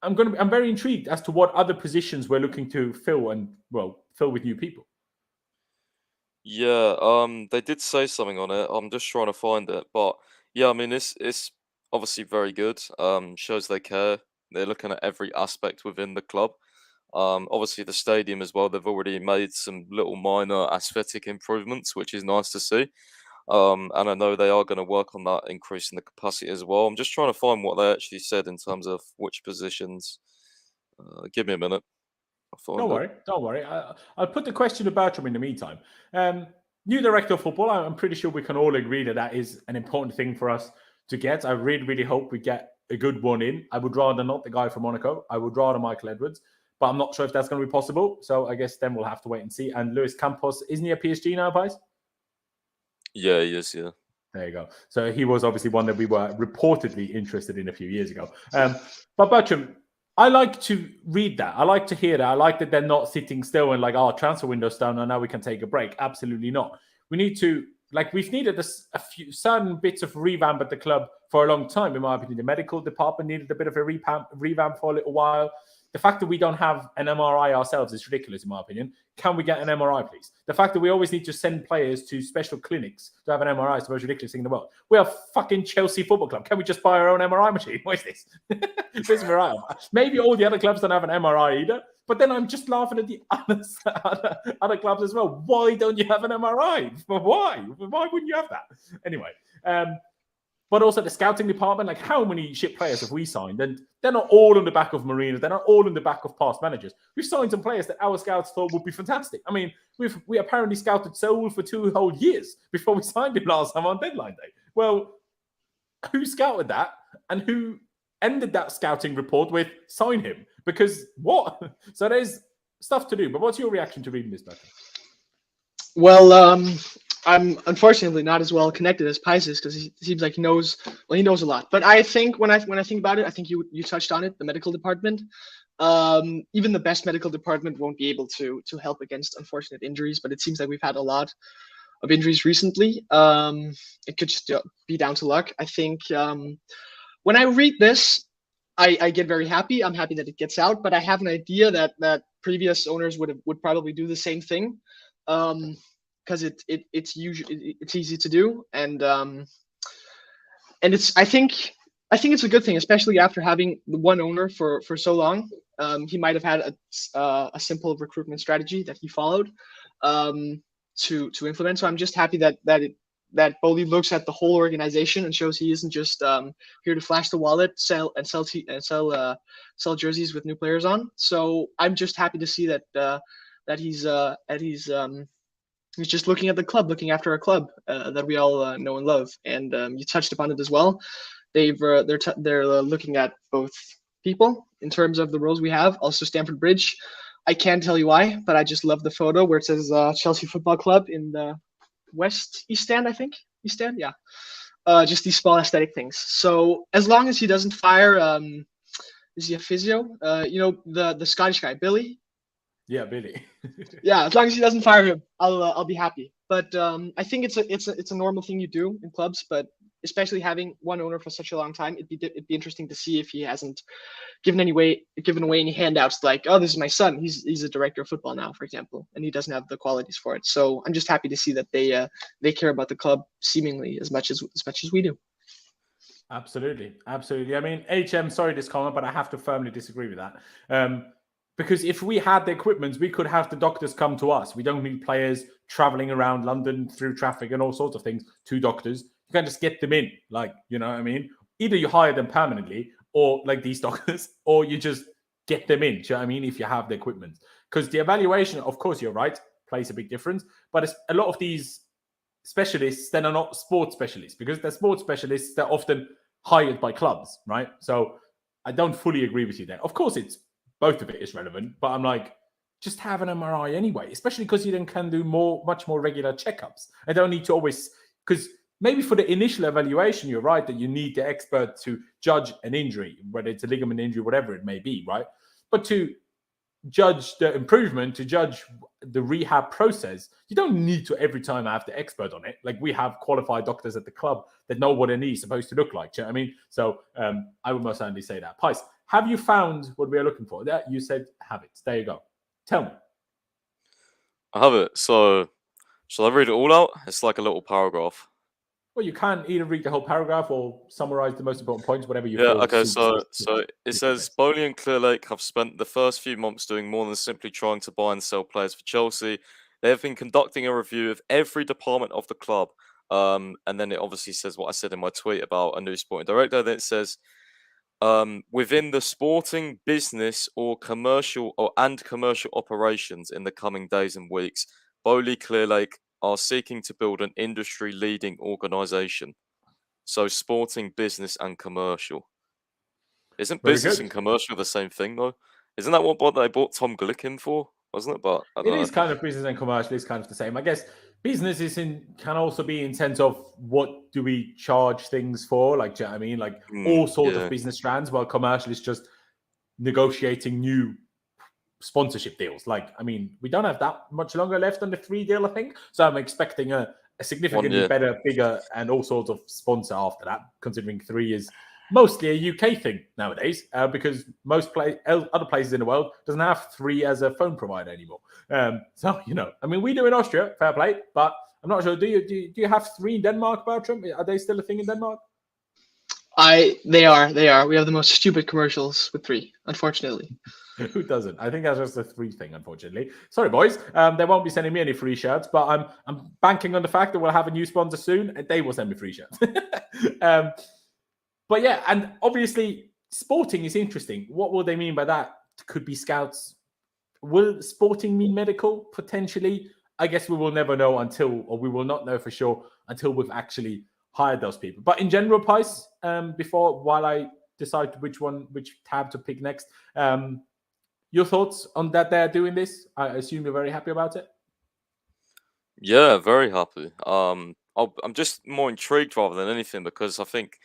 I'm very intrigued as to what other positions we're looking to fill with new people. Yeah, they did say something on it. I'm just trying to find it, but yeah, I mean, it's obviously very good. Shows they care. They're looking at every aspect within the club. Obviously the stadium as well. They've already made some little minor aesthetic improvements, which is nice to see. And I know they are going to work on that, increasing the capacity as well. I'm just trying to find what they actually said in terms of which positions. Give me a minute. Don't worry. I'll put the question to Bertram in the meantime. New director of football, I'm pretty sure we can all agree that is an important thing for us to get. I really, really hope we get a good one in. I would rather not the guy from Monaco. I would rather Michael Edwards. But I'm not sure if that's going to be possible. So I guess then we'll have to wait and see. And Luis Campos, isn't he a PSG now, Pice? Yeah, he is, yeah. There you go. So he was obviously one that we were reportedly interested in a few years ago. But Bertram, I like to read that. I like to hear that. I like that they're not sitting still and transfer window's done and now we can take a break. Absolutely not. We need to, we've needed a few certain bits of revamp at the club for a long time. In my opinion, the medical department needed a bit of a revamp for a little while. The fact that we don't have an MRI ourselves is ridiculous, in my opinion. Can we get an MRI, please? The fact that we always need to send players to special clinics to have an MRI is the most ridiculous thing in the world. We are fucking Chelsea Football Club. Can we just buy our own MRI machine? What is this? This is right. Maybe all the other clubs don't have an MRI either, but then I'm just laughing at the other clubs as well. Why don't you have an MRI? Why? Why wouldn't you have that? Anyway, but also the scouting department, how many shit players have we signed? And they're not all on the back of Marina. They're not all on the back of past managers. We've signed some players that our scouts thought would be fantastic. I mean, we apparently scouted Saul for 2 whole years before we signed him last time on deadline day. Well, who scouted that? And who ended that scouting report with sign him? Because what? So there's stuff to do. But what's your reaction to reading this, Becca? Well, I'm unfortunately not as well connected as Pice is because he seems like he knows a lot. But I think when I think about it, I think you touched on it, the medical department. Even the best medical department won't be able to help against unfortunate injuries, but it seems like we've had a lot of injuries recently. It could just be down to luck. I think when I read this, I get very happy. I'm happy that it gets out, but I have an idea that previous owners would probably do the same thing. Because it's easy to do, and it's I think it's a good thing, especially after having one owner for so long. He might have had a simple recruitment strategy that he followed to implement. So I'm just happy that Boehly looks at the whole organization and shows he isn't just here to flash the wallet, sell jerseys with new players on. So I'm just happy to see that he's just looking at the club, looking after a club that we all know and love. And you touched upon it as well. They're looking at both people in terms of the roles we have. Also Stamford Bridge. I can't tell you why, but I just love the photo where it says Chelsea Football Club in the East Stand, I think. East Stand, yeah. Just these small aesthetic things. So as long as he doesn't fire, is he a physio? The Scottish guy, Billy. Yeah, Billy. Yeah, as long as he doesn't fire him, I'll be happy. But I think it's a normal thing you do in clubs. But especially having one owner for such a long time, it'd be interesting to see if he hasn't given away any handouts like, oh, this is my son. He's a director of football now, for example, and he doesn't have the qualities for it. So I'm just happy to see that they care about the club seemingly as much as we do. Absolutely. I mean, HM, sorry this comment, but I have to firmly disagree with that. because if we had the equipment, we could have the doctors come to us. We don't need players traveling around London through traffic and all sorts of things to doctors. You can just get them in, like, you know what I mean? Either you hire them permanently, or like these doctors, or you just get them in. Do you know what I mean? If you have the equipment, because the evaluation, of course, you're right, plays a big difference. But it's, a lot of these specialists then are not sports specialists, because they're sports specialists. They're often hired by clubs, right? So I don't fully agree with you there. Of course, it's both of it is relevant, but I'm like, just have an MRI anyway, especially because you then can do much more regular checkups. I don't need to always, because maybe for the initial evaluation, you're right that you need the expert to judge an injury, whether it's a ligament injury, whatever it may be, right? But to judge the improvement, to judge the rehab process, you don't need to every time have the expert on it. Like, we have qualified doctors at the club that know what a knee is supposed to look like. Do you know what I mean? So I would most certainly say that. Pice, have you found what we are looking for? That you said Havertz. There you go. Tell me. I have it. So, shall I read it all out? It's like a little paragraph. Well, you can either read the whole paragraph or summarize the most important points, whatever you Yeah, feel. okay, so it says Boehly and Clearlake have spent the first few months doing more than simply trying to buy and sell players for Chelsea. They have been conducting a review of every department of the club. And then it obviously says what I said in my tweet about a new sporting director. Then it says, within the sporting, business, or commercial operations in the coming days and weeks, Boehly Clearlake are seeking to build an industry-leading organisation. So sporting, business, and commercial. Isn't Very business good. and commercial the same thing, though? Isn't that what they bought Tom Glick in for? Wasn't it? But I It don't know. is kind of business and commercial. It's kind of the same. I guess business can also be in sense of what do we charge things for? Like, do you know what I mean? Like all sorts of business strands, while commercial is just negotiating new sponsorship deals. Like, I mean, we don't have that much longer left on the 3 deal, I think. So I'm expecting a significantly better, bigger, and all sorts of sponsor after that, considering 3 is mostly a UK thing nowadays, because most other places in the world doesn't have 3 as a phone provider anymore. So, you know, I mean, we do in Austria, fair play, but I'm not sure. Do you have 3 in Denmark, Bertram? Are they still a thing in Denmark? They are. We have the most stupid commercials with 3, unfortunately. Who doesn't? I think that's just a 3 thing, unfortunately. Sorry, boys. They won't be sending me any free shirts, but I'm banking on the fact that we'll have a new sponsor soon, and they will send me free shirts. But yeah, and obviously, sporting is interesting. What will they mean by that? Could be scouts. Will sporting mean medical? Potentially. I guess we will never know we will not know for sure until we've actually hired those people. But in general, Pice, while I decide which tab to pick next, your thoughts on that they're doing this? I assume you're very happy about it. Yeah, very happy. I'm just more intrigued rather than anything, because I think,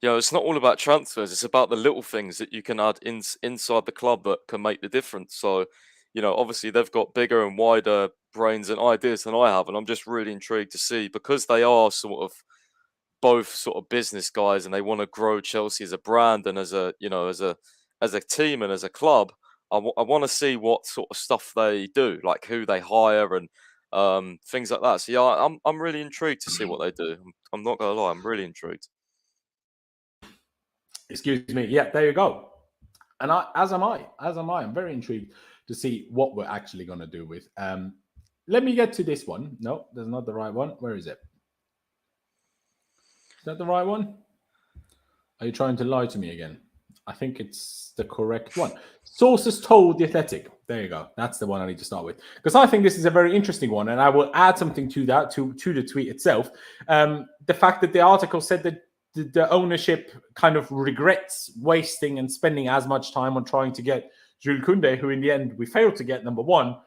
you know, it's not all about transfers. It's about the little things that you can add inside the club that can make the difference. So, you know, obviously they've got bigger and wider brains and ideas than I have, and I'm just really intrigued to see, because they are sort of both sort of business guys and they want to grow Chelsea as a brand and as a team and as a club. I want to see what sort of stuff they do, like who they hire and things like that. So yeah, I'm really intrigued to see what they do. I'm not gonna lie, I'm really intrigued. Excuse me. Yeah, there you go. And as am I. I'm very intrigued to see what we're actually going to do with. Let me get to this one. No, that's not the right one. Where is it? Is that the right one? Are you trying to lie to me again? I think it's the correct one. Sources told The Athletic. There you go. That's the one I need to start with, because I think this is a very interesting one, and I will add something to that, to the tweet itself. The fact that the article said that the ownership kind of regrets wasting and spending as much time on trying to get Jules Koundé, who in the end we failed to get, number one,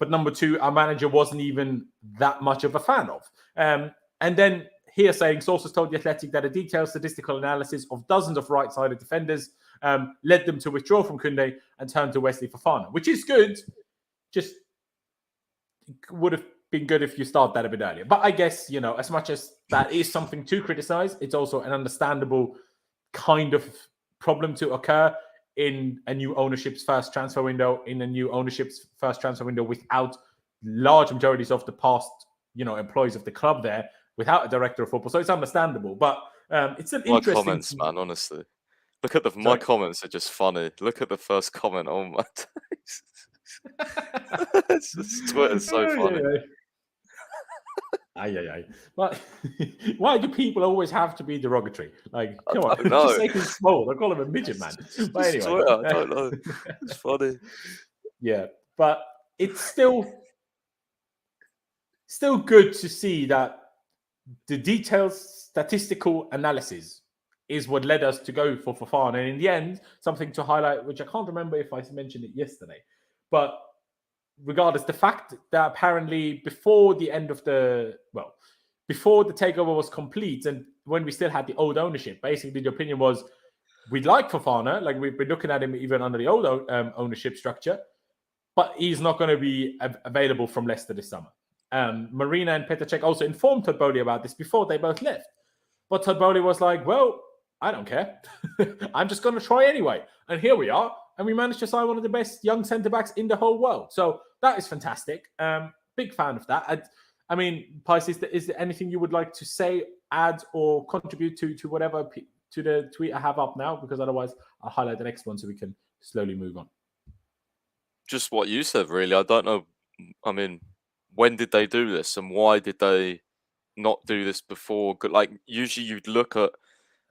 but number two, our manager wasn't even that much of a fan of. And then here saying, sources told The Athletic that a detailed statistical analysis of dozens of right-sided defenders led them to withdraw from Koundé and turn to Wesley Fofana, which is good. Just would have been good if you start that a bit earlier. But I guess, you know, as much as that is something to criticize, it's also an understandable kind of problem to occur in a new ownership's first transfer window, without large majorities of the past, you know, employees of the club there, without a director of football. So it's understandable. But it's an interesting... comments, man, honestly. Look at my Sorry? comments are just funny. Look at the first comment on my text. Twitter's so funny. Aye. But why do people always have to be derogatory? Like, come on, don't know. just say he's small. I call him a midget, man. But It's anyway, Twitter, I don't know. It's funny. Yeah, but it's still good to see that the detailed statistical analysis is what led us to go for Fofana. And in the end, something to highlight, which I can't remember if I mentioned it yesterday, but regardless, the fact that apparently before the takeover was complete, and when we still had the old ownership, basically the opinion was we'd like Fofana, like we've been looking at him even under the old ownership structure, but he's not going to be available from Leicester this summer. Marina and Petr Cech also informed Todd Boehly about this before they both left. But Todd Boehly was like, well, I don't care. I'm just going to try anyway. And here we are. And we managed to sign one of the best young centre-backs in the whole world. So that is fantastic. Big fan of that. I mean, Pies, is there anything you would like to say, add, or contribute to whatever, to the tweet I have up now? Because otherwise I'll highlight the next one so we can slowly move on. Just what you said, really. I don't know. I mean, when did they do this and why did they not do this before? Like, usually you'd look at,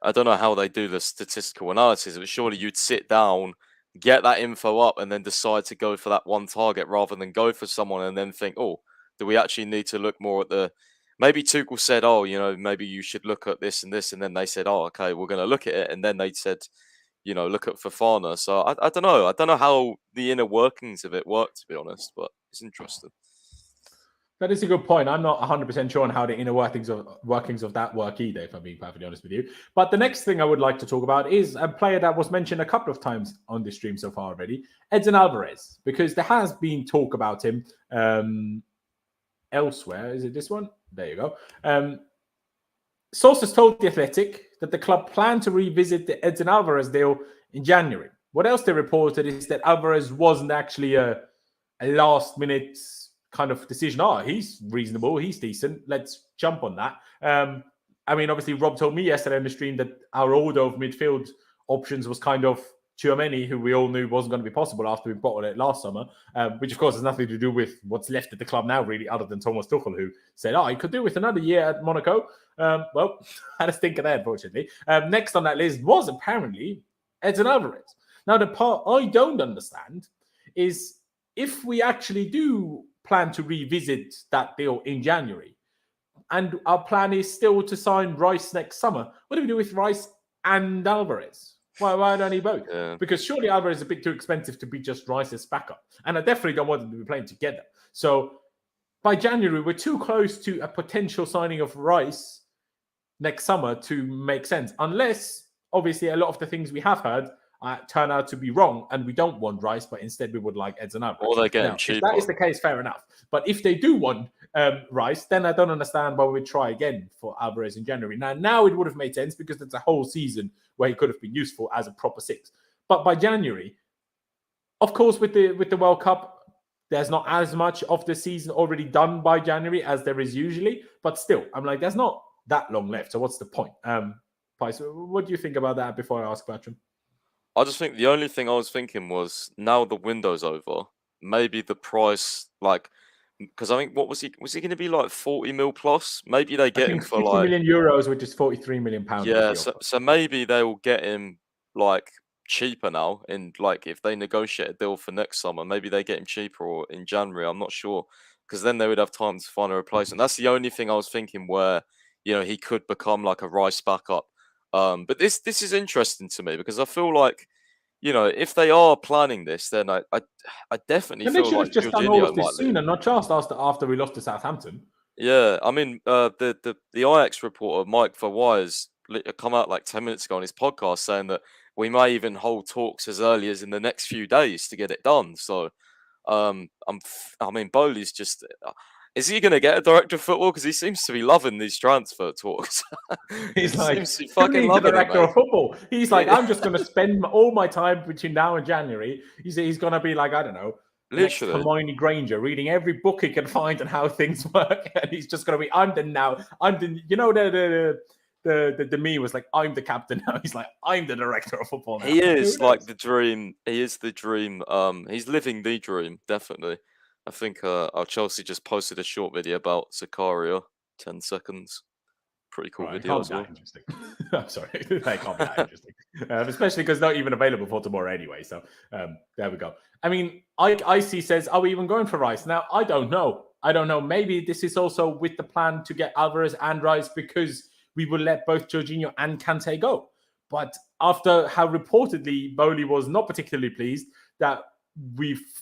I don't know how they do the statistical analysis, but surely you'd sit down, get that info up, and then decide to go for that one target rather than go for someone and then think, oh, do we actually need to look more at the... Maybe Tuchel said, oh, maybe you should look at this and this, and then they said, oh, okay, we're going to look at it, and then they said, look at Fofana. So I don't know. I don't know how the inner workings of it work, to be honest, but it's interesting. That is a good point. I'm not 100% sure on how the inner workings of that work either, if I'm being perfectly honest with you. But the next thing I would like to talk about is a player that was mentioned a couple of times on this stream so far already, Edson Alvarez, because there has been talk about him elsewhere. Is it this one? There you go. Sources told The Athletic that the club planned to revisit the Edson Alvarez deal in January. What else they reported is that Alvarez wasn't actually a last-minute kind of decision. Oh, he's reasonable, he's decent, let's jump on that. I mean, obviously, Rob told me yesterday on the stream that our order of midfield options was kind of Tchouaméni, who we all knew wasn't going to be possible after we bottled it last summer, which, of course, has nothing to do with what's left at the club now, really, other than Thomas Tuchel, who said, he could do with another year at Monaco. Well, had a stinker there, unfortunately. Next on that list was apparently Edson Alvarez. Now, the part I don't understand is if we actually do plan to revisit that deal in January, and our plan is still to sign Rice next summer, what do we do with Rice and Alvarez? Why don't he both? Yeah. Because surely Alvarez is a bit too expensive to be just Rice's backup. And I definitely don't want them to be playing together. So by January, we're too close to a potential signing of Rice next summer to make sense. Unless, obviously, a lot of the things we have heard turn out to be wrong and we don't want Rice, but instead we would like Edson Alvarez. Or they get him cheaper. If that is the case, fair enough. But if they do want Rice, then I don't understand why we try again for Alvarez in January. Now it would have made sense because it's a whole season where he could have been useful as a proper six. But by January, of course, with the World Cup, there's not as much of the season already done by January as there is usually. But still, I'm like, there's not that long left. So what's the point? Pies, what do you think about that before I ask Bertram? I just think the only thing I was thinking was now the window's over, maybe the price, like, because I think, what was he going to be, like 40 mil plus? Maybe they get him for 50 like million euros, which is 43 million pounds. Yeah, so maybe they will get him like cheaper now, and like if they negotiate a deal for next summer, maybe they get him cheaper or in January. I'm not sure, because then they would have time to find a replacement. That's the only thing I was thinking where he could become like a Rice backup. But this is interesting to me because I feel like if they are planning this, then I definitely feel like just done all of this might sooner, not just after we lost to Southampton. Yeah, I mean, the Ajax reporter Mike Verwey has come out like 10 minutes ago on his podcast saying that we may even hold talks as early as in the next few days to get it done. So, I mean, Boehly's just. Is he going to get a director of football? Because he seems to be loving these transfer talks. He's like, fucking who needs a director of football? He's like, I'm just going to spend all my time between now and January. He's going to be like, I don't know, literally Hermione Granger, reading every book he can find on how things work, and he's just going to be, the the meme was like, I'm the captain now. He's like, I'm the director of football now. He is like the dream. He is the dream. He's living the dream, definitely. I think our Chelsea just posted a short video about Zakaria, 10 seconds. Pretty cool video as well. Interesting. I'm sorry, that can't be that interesting, especially because not even available for tomorrow anyway. So there we go. I mean, IC says, are we even going for Rice now? I don't know. Maybe this is also with the plan to get Alvarez and Rice because we will let both Jorginho and Kante go. But after how reportedly Boehly was not particularly pleased that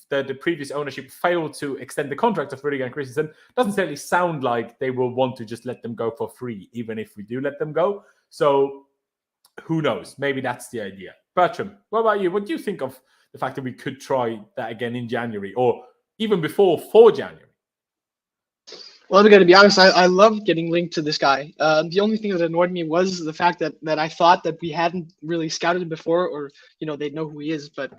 the previous ownership failed to extend the contract of Rudiger and Christensen, doesn't certainly sound like they will want to just let them go for free, even if we do let them go. So who knows? Maybe that's the idea. Bertram, what about you? What do you think of the fact that we could try that again in January or even for January? Well, I'm going to be honest. I love getting linked to this guy. The only thing that annoyed me was the fact that I thought that we hadn't really scouted him before, or they'd know who he is, but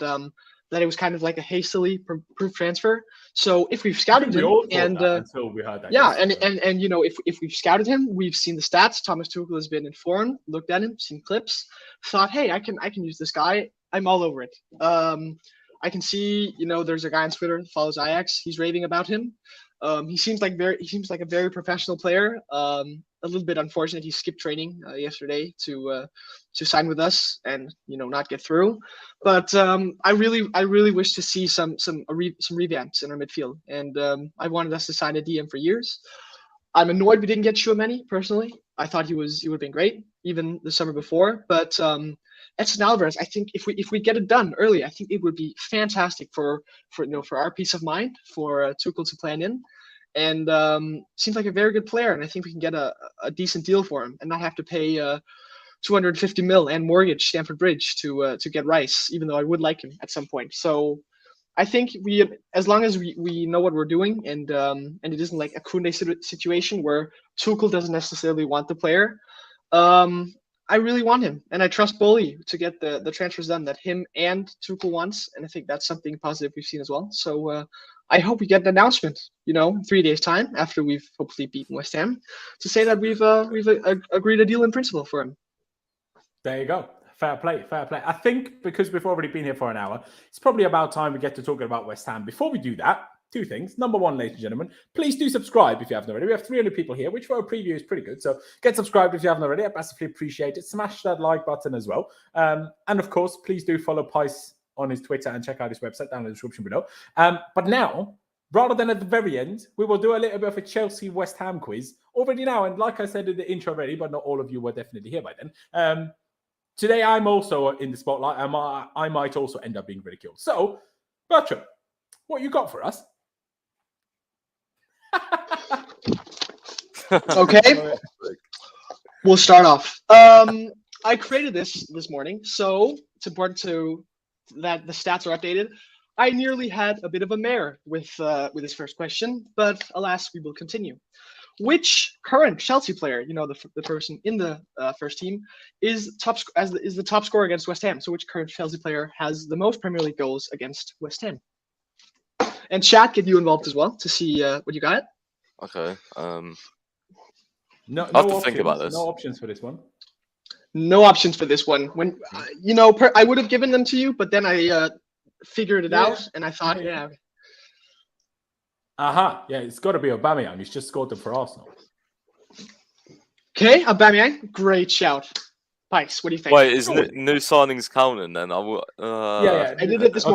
that it was kind of like a hastily approved transfer. So if we've scouted him, and until we heard that, and if we've scouted him, we've seen the stats. Thomas Tuchel has been informed, looked at him, seen clips, thought, hey, I can use this guy. I'm all over it. I can see, there's a guy on Twitter that follows Ajax. He's raving about him. He seems like a very professional player. A little bit unfortunate he skipped training yesterday to sign with us and not get through. But I really wish to see some revamps in our midfield, and I wanted us to sign a DM for years. I'm annoyed we didn't get Tchouaméni personally. I thought he would have been great even the summer before, but Edson Alvarez, I think if we get it done early, I think it would be fantastic for our peace of mind, for Tuchel to plan in, and seems like a very good player, and I think we can get a decent deal for him and not have to pay 250 mil and mortgage Stamford Bridge to get Rice, even though I would like him at some point. So I think as long as we know what we're doing, and it isn't like a Koundé situation where Tuchel doesn't necessarily want the player. I really want him, and I trust Boehly to get the transfers done that him and Tuchel wants, and I think that's something positive we've seen as well. So I hope we get an announcement, 3 days' time after we've hopefully beaten West Ham, to say that we've agreed a deal in principle for him. There you go. Fair play. I think because we've already been here for an hour, it's probably about time we get to talking about West Ham. Before we do that, two things. Number one, ladies and gentlemen, please do subscribe if you haven't already. We have 300 people here, which for a preview is pretty good. So get subscribed if you haven't already. I massively appreciate it. Smash that like button as well. And of course, please do follow Pice on his Twitter and check out his website down in the description below. But now, rather than at the very end, we will do a little bit of a Chelsea West Ham quiz already now. And like I said in the intro already, but not all of you were definitely here by then. Today, I'm also in the spotlight. I might also end up being ridiculed. So, Bertram, what you got for us? Okay, we'll start off. I created this morning, so it's important that the stats are updated. I nearly had a bit of a mare with this first question, but alas, we will continue. Which current Chelsea player, the person in the first team, is the top scorer against West Ham? So which current Chelsea player has the most Premier League goals against West Ham? And chat, get you involved as well to see what you got. Okay. No, I have to think about this. No options for this one. No options for this one. When I would have given them to you, but then I figured it out, and I thought, yeah. Yeah, it's got to be Aubameyang. He's just scored them for Arsenal. Okay, Aubameyang, great shout. Pice, what do you think? Wait, is new signings counting then? I will. Yeah, I did it this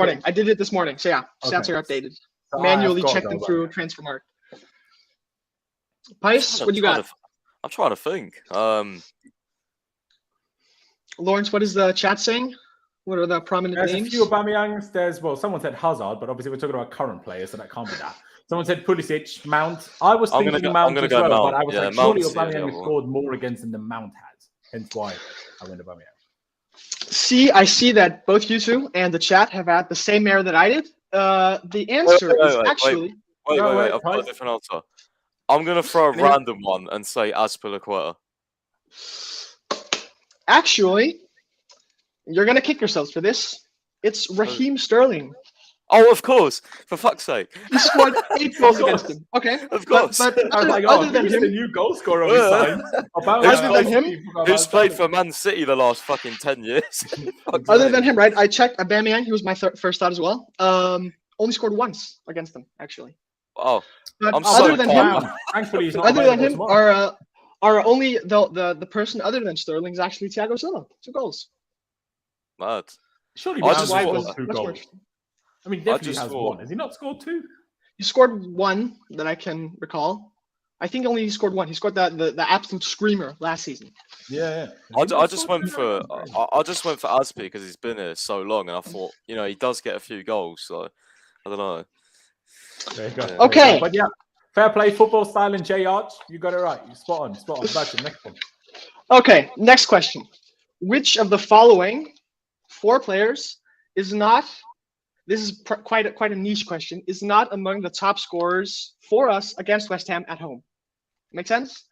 morning. So yeah, stats are updated. So manually check them through Transfermarkt. Pice, what do you got? I'm trying to think. Lawrence, what is the chat saying? What are the prominent names? There's a few Aubameyangs. Someone said Hazard, but obviously we're talking about current players, so that can't be that. Someone said Pulisic, Mount. I was thinking Mount as well, but I was like, surely Aubameyang has scored more against them than Mount has. Hence why I went Aubameyang. I see that both you two and the chat have had the same error that I did. The answer is actually... Wait, I've got a different answer. I'm going to throw a random one and say Azpilicueta. Actually, you're going to kick yourselves for this. It's Raheem Sterling. Oh, of course. For fuck's sake. He scored 8 goals against him. Okay. Of course. But I was like, other than who's the him, new goal scorer on his side? Other than him, Who's played for Man City the last fucking 10 years? other than him, right? I checked Aubameyang. He was my first thought as well. Only scored once against them, actually. Oh, But I'm other so than calm. him, Thankfully, he's not other than available him, tomorrow. are only the person other than Sterling is actually Thiago Silva. 2 goals. Mad. Surely I Van just Dijk thought- was much 2 more goals. interesting. I mean, definitely just has thought- 1. Has he not scored 2? He scored 1 that I can recall. I think only he scored 1. He scored the absolute screamer last season. Yeah. I just went for Aspi because he's been here so long, and I thought, he does get a few goals, so I don't know. There you go. Yeah. Okay. But yeah, fair play, football style, and J Arch. You got it right. You spot on. That's the next one. Okay, next question. Which of the following 4 players is not, this is quite a niche question, is not among the top scorers for us against West Ham at home? Make sense?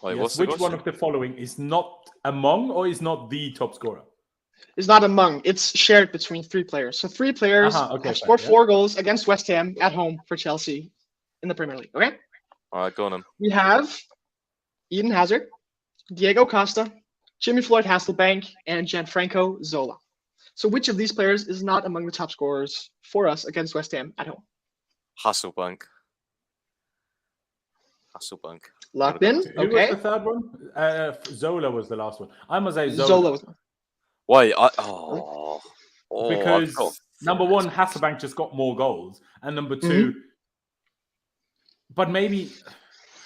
Wait, Yes, what's the which one question? of the following is not among or is not the top scorer? Is not among. It's shared between 3 players. So 3 players Okay, have scored fair, 4 goals against West Ham at home for Chelsea in the Premier League. Okay? All right, go on. Then. We have Eden Hazard, Diego Costa, Jimmy Floyd Hasselbank, and Gianfranco Zola. So which of these players is not among the top scorers for us against West Ham at home? Hasselbank. Locked in? Who was Okay. the third one? Zola was the last one. I must say Zola. Zola was Wait, because I've got- number 1, Hasselbank just got more goals, and number 2, but maybe.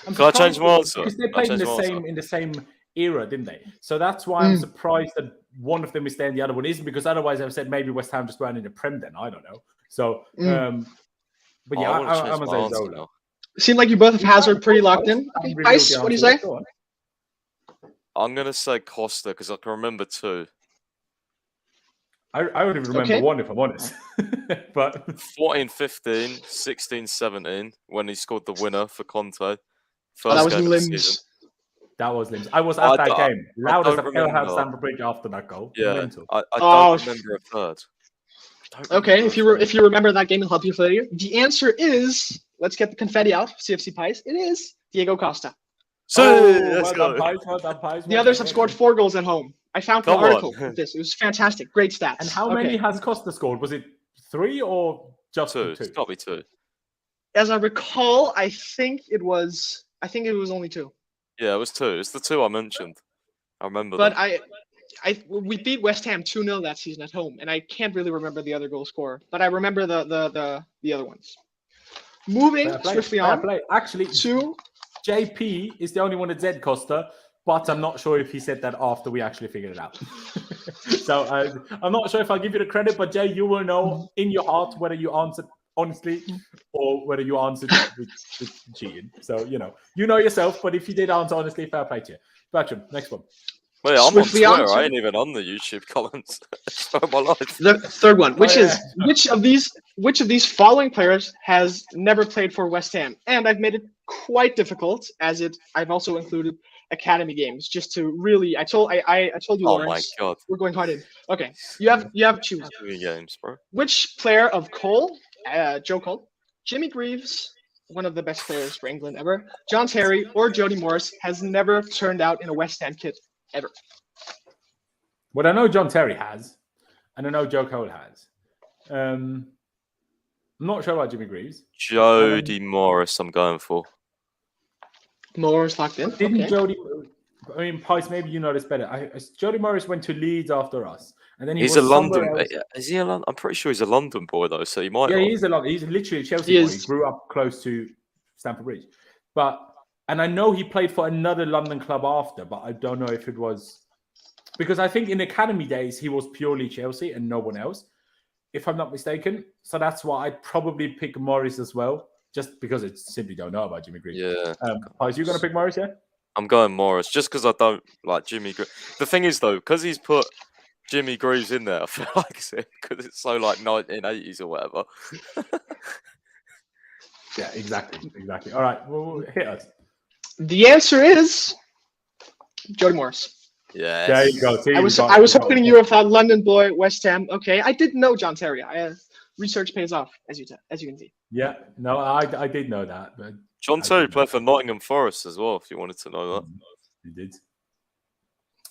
I'm Can I change surprised my answer? because they Can I played change in the same era, didn't they? So that's why I'm surprised that one of them is there and the other one isn't, because otherwise I've said maybe West Ham just weren't in the Prem then. I don't know. So, but yeah, I'm gonna say Zola. now. Seemed like you both have Hazard pretty locked in. Okay, Ice, what do you say? I'm gonna say Costa because I can remember 2. I would even remember 1 if I'm honest. But 14-15, 16-17 when he scored the winner for Conte. That First was game of the season. Limbs. that was Limbs. I was at that game. Loud as don't a hell remember. at Stamford Bridge after that goal. Yeah, Mental. I Oh, don't remember a third. Okay, if you remember that game, it'll help you for later. The answer is, let's get the confetti out, CFC Pies. It is Diego Costa. Let's well go. done, Pies, well done. The others have scored 4 goals at home. I found an Come article on. with this. It was fantastic. Great stats. And how Okay. many has Costa scored? Was it 3 or just 2. 2? It's got to be 2. As I recall, I think it was only 2. Yeah, it was 2. It's the 2 I mentioned. I remember But them. we beat West Ham 2-0 that season at home, and I can't really remember the other goal scorer, but I remember the other ones. Moving swiftly on Actually, to JP is the only one that said Costa, but I'm not sure if he said that after we actually figured it out. So I'm not sure if I'll give you the credit, but Jay, you will know in your heart whether you answered honestly or whether you answered with cheating. So, you know yourself, but if you did answer honestly, fair play to you. Bertram, next one. Wait, I'm on swiftly on Twitter. to- I ain't even on the YouTube comments. It's my life. the third one, which yeah. is which of these following players has never played for West Ham? And I've made it quite difficult, I've also included academy games just to really. I told you, Oh my Laurenz, god. we're going hard in. Okay, you have to choose. Academy games, bro. Which player of Cole, Joe Cole, Jimmy Greaves, one of the best players for England ever, John Terry, or Jody Morris has never turned out in a West Ham kit ever? What I know John Terry has, and I know Joe Cole has. I'm not sure about Jimmy Greaves. Jody Morris, I'm going for. Morris locked in. Didn't Okay. Jody? I mean, Pice, maybe you know this better. Jody Morris went to Leeds after us, and then He's was a London. somewhere else. Is he a London? I'm pretty sure he's a London boy though, so he might. Yeah, not. he's a lot. He's literally a Chelsea He boy. is. He grew up close to Stamford Bridge, and I know he played for another London club after, but I don't know if it was because I think in academy days he was purely Chelsea and no one else, if I'm not mistaken. So that's why I'd probably pick Morris as well, just because I simply don't know about Jimmy Greaves. Yeah. Pice, you gonna pick Morris? Yeah. I'm going Morris just because I don't like Jimmy Greaves. The thing is though, because he's put Jimmy Greaves in there, I feel like it's because it's so like 1980s or whatever. Yeah, exactly. All right, well, hit us. The answer is Jody Morris. Yeah. There you go. See, I was hoping you were that London boy, West Ham. Okay, I didn't know John Terry. research pays off, as you can see. Yeah, no, I did know that, but John Terry played for Nottingham Forest as well, if you wanted to know that. he did.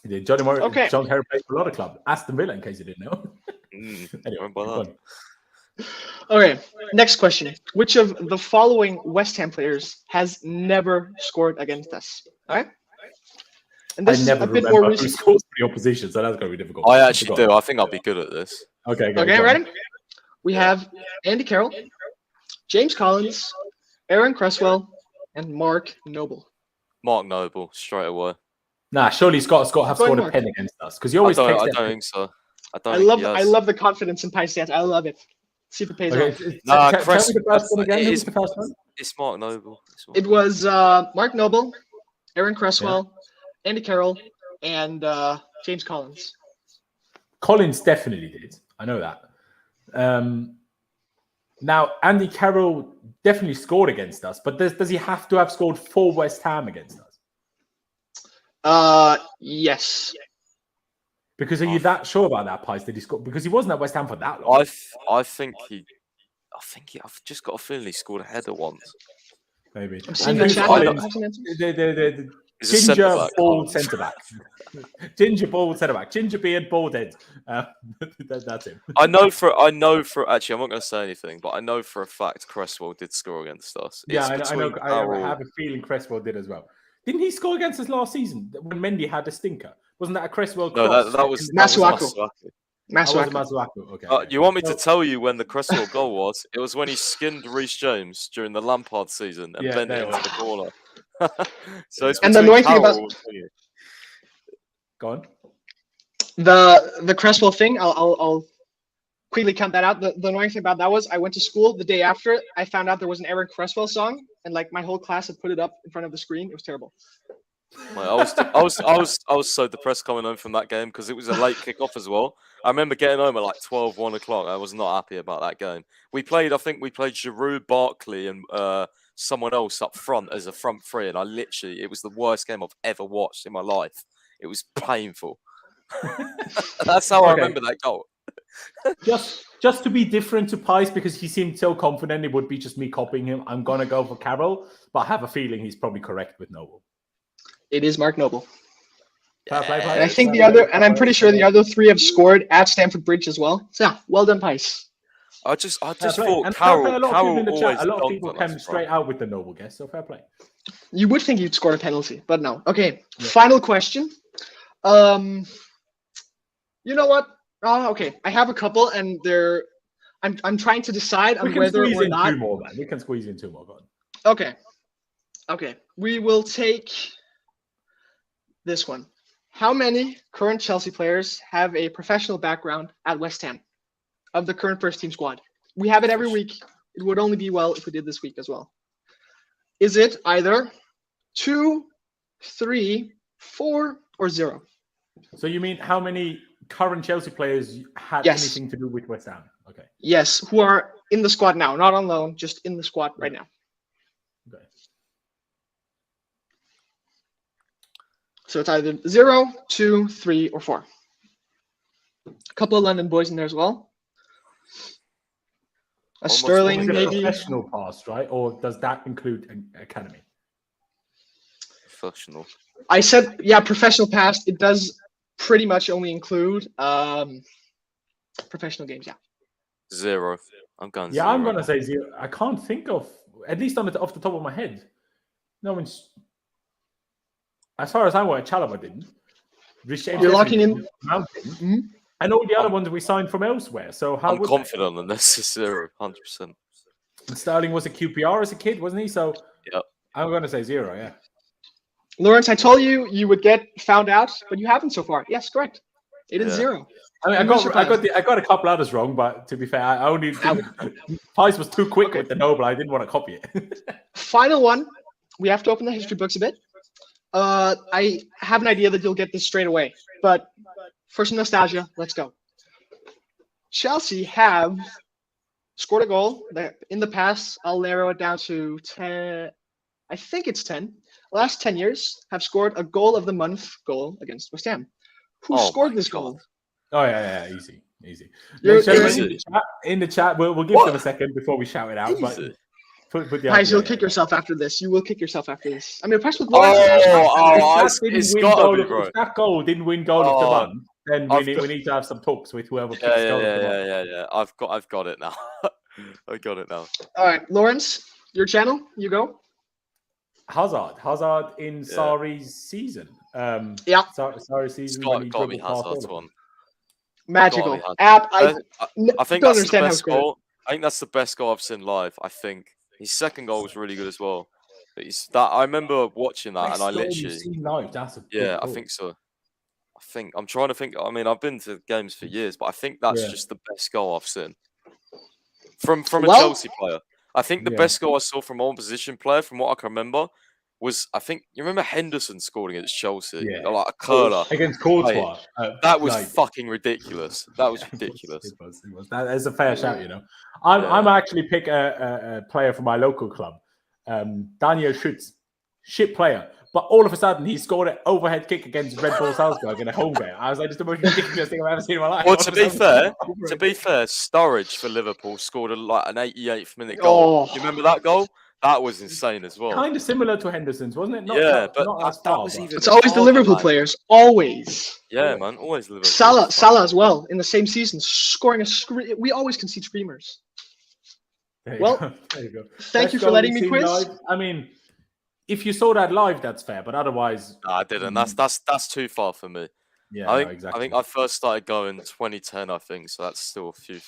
He did. John Terry played for a lot of clubs. Aston Villa, in case you didn't know. Anyway, remember that. Okay, next question. Which of the following West Ham players has never scored against us? All right. And this I never is a bit remember more who recent. scores for the opposition, so that's going to be difficult. I actually do. I think I'll be good at this. Okay, Okay, ready? We have Andy Carroll, James Collins, Aaron Cresswell, and Mark Noble. Mark Noble, straight away. Nah, surely Scott have Go scored on, a pen against us because you always I text don't think so. I love the confidence in Pi's stats. I love it. See if it pays off. Nah, tell me the first one again. Who was the first one? It's Mark Noble. It was Mark Noble, Aaron Cresswell, Andy Carroll, and James Collins. Collins definitely did. I know that. Now, Andy Carroll definitely scored against us, but does he have to have scored for West Ham against us? Yes. Because are you that sure about that, Pies? Did he score? Because he wasn't at West Ham for that long. I think I've just got a feeling he scored a header once. Maybe. I'm seeing And the chat. the ginger bald centre back. Ginger bald centre back. Ginger beard bald head. That's him. I know for actually I'm not going to say anything, but I know for a fact Cresswell did score against us. Yeah, I know. I have a feeling Cresswell did as well. Didn't he score against us last season when Mendy had a stinker? Wasn't that a Cresswell cross? No, that was Masuaku. Masuaku. Okay. You want me to tell you when the Cresswell goal was? It was when he skinned Reece James during the Lampard season and bent it into the corner. So it's and the annoying thing about go on. The Cresswell thing, I'll quickly count that out. The annoying thing about that was I went to school the day after. I found out there was an Aaron Cresswell song, and like my whole class had put it up in front of the screen. It was terrible. I was so depressed coming home from that game because it was a late kickoff as well. I remember getting home at like 1 o'clock. I was not happy about that game. I think we played Giroud, Barkley, and someone else up front as a front three, and it was the worst game I've ever watched in my life. It was painful. That's how I remember that goal. Just to be different to Pies because he seemed so confident it would be just me copying him. I'm gonna go for Carroll, but I have a feeling he's probably correct with Noble. It is Mark Noble. Fair play, And I think I'm pretty sure the other three have scored at Stamford Bridge as well. So yeah, well done, Pies. I just thought Carroll. A lot of always people came straight out with the Noble guess, so fair play. You would think you'd scored a penalty, but no. Okay, final question. You know what? Okay, I have a couple, and I'm trying to decide on whether or not. Two more, man. We can squeeze in two more. Go on. Okay. We will take this one. How many current Chelsea players have a professional background at West Ham of the current first team squad? We have it every week. It would only be well if we did this week as well. Is it either 2, 3, 4, or 0? So you mean how many current Chelsea players had anything to do with West Ham? Okay. Yes, who are in the squad now, not on loan, just in the squad right now. Okay. So it's either 0, 2, 3, or 4. A couple of London boys in there as well. Sterling, maybe. Professional pass, right? Or does that include an academy? Professional. I said, professional past. It does pretty much only include professional games, 0. I'm going 0. Yeah, I'm going to say 0. I can't think of, at least off the top of my head. No one's, as far as I know, Chalobah didn't. Reece James, you're locking in. Mm-hmm. And all the other ones we signed from elsewhere. So how I'm confident on this is 0, 100%. And Sterling was a QPR as a kid, wasn't he? So I'm going to say 0, yeah. Laurenz, I told you would get found out, but you haven't so far. Yes, correct. It is 0. I mean, I got a couple others wrong, but to be fair, I only Pies was too quick with the Noble. I didn't want to copy it. Final one. We have to open the history books a bit. I have an idea that you'll get this straight away, but for some nostalgia, let's go. Chelsea have scored a goal that in the past, I'll narrow it down to 10. I think it's 10. Last 10 years have scored a goal of the month goal against West Ham. Who scored this goal? Oh, yeah, easy. Easy. You're- Ladies and you're- gentlemen, in the chat, we'll give them a second before we shout it out. But Easy. put the Guys, you'll idea kick out. yourself after this. You will kick yourself after this. I'm impressed with Laurenz. It's gotta be, bro. If that goal didn't win goal of the month, then we need to have some talks with whoever kicks goal of the month. Yeah. I've got it now. I got it now. All right, Laurenz, your channel. You go. Hazard in Sarri's season. Yeah. Sarri's season. when he Got to be dribbled past all Hazard's of them. one. Magical. God, I I think don't that's the understand how best good. goal. I think that's the best goal I've seen live. I think his second goal was really good as well. But I remember watching that, Best and I goal you've literally, seen live, that's a good I call. think so. I'm trying to think. I mean, I've been to games for years, but I think that's Yeah. just the best goal I've seen from a Well- Chelsea player. I think the Yeah. best goal I saw from an opposition player, from what I can remember, was I think you remember Henderson scoring against Chelsea, Yeah. like a curler. Against Courtois. That was like- fucking ridiculous. That was It ridiculous. It was. That is a fair shout, you know. I'm actually pick a player from my local club, Daniel Schütz, shit player. But all of a sudden, he scored an overhead kick against Red Bull Salzburg in a home game. I was like, just the most ridiculous thing I've ever seen in my life. Well, to be fair, Sturridge for Liverpool scored an 88th minute goal. Oh. You remember that goal? That was insane as well. Kind of similar to Henderson's, wasn't it? But not as that far, was but- even. It's always the Liverpool players. Always. Yeah, man, always Liverpool. Salah as well in the same season, scoring a scream. We always concede screamers. There you Well, go. There you go. Thank Best you for goal letting you've me seen quiz. live? I mean, if you saw that live, that's fair. But otherwise, No, I didn't. That's too far for me. yeah, I no, think exactly. I think I first started going 2010. I think so. That's still a few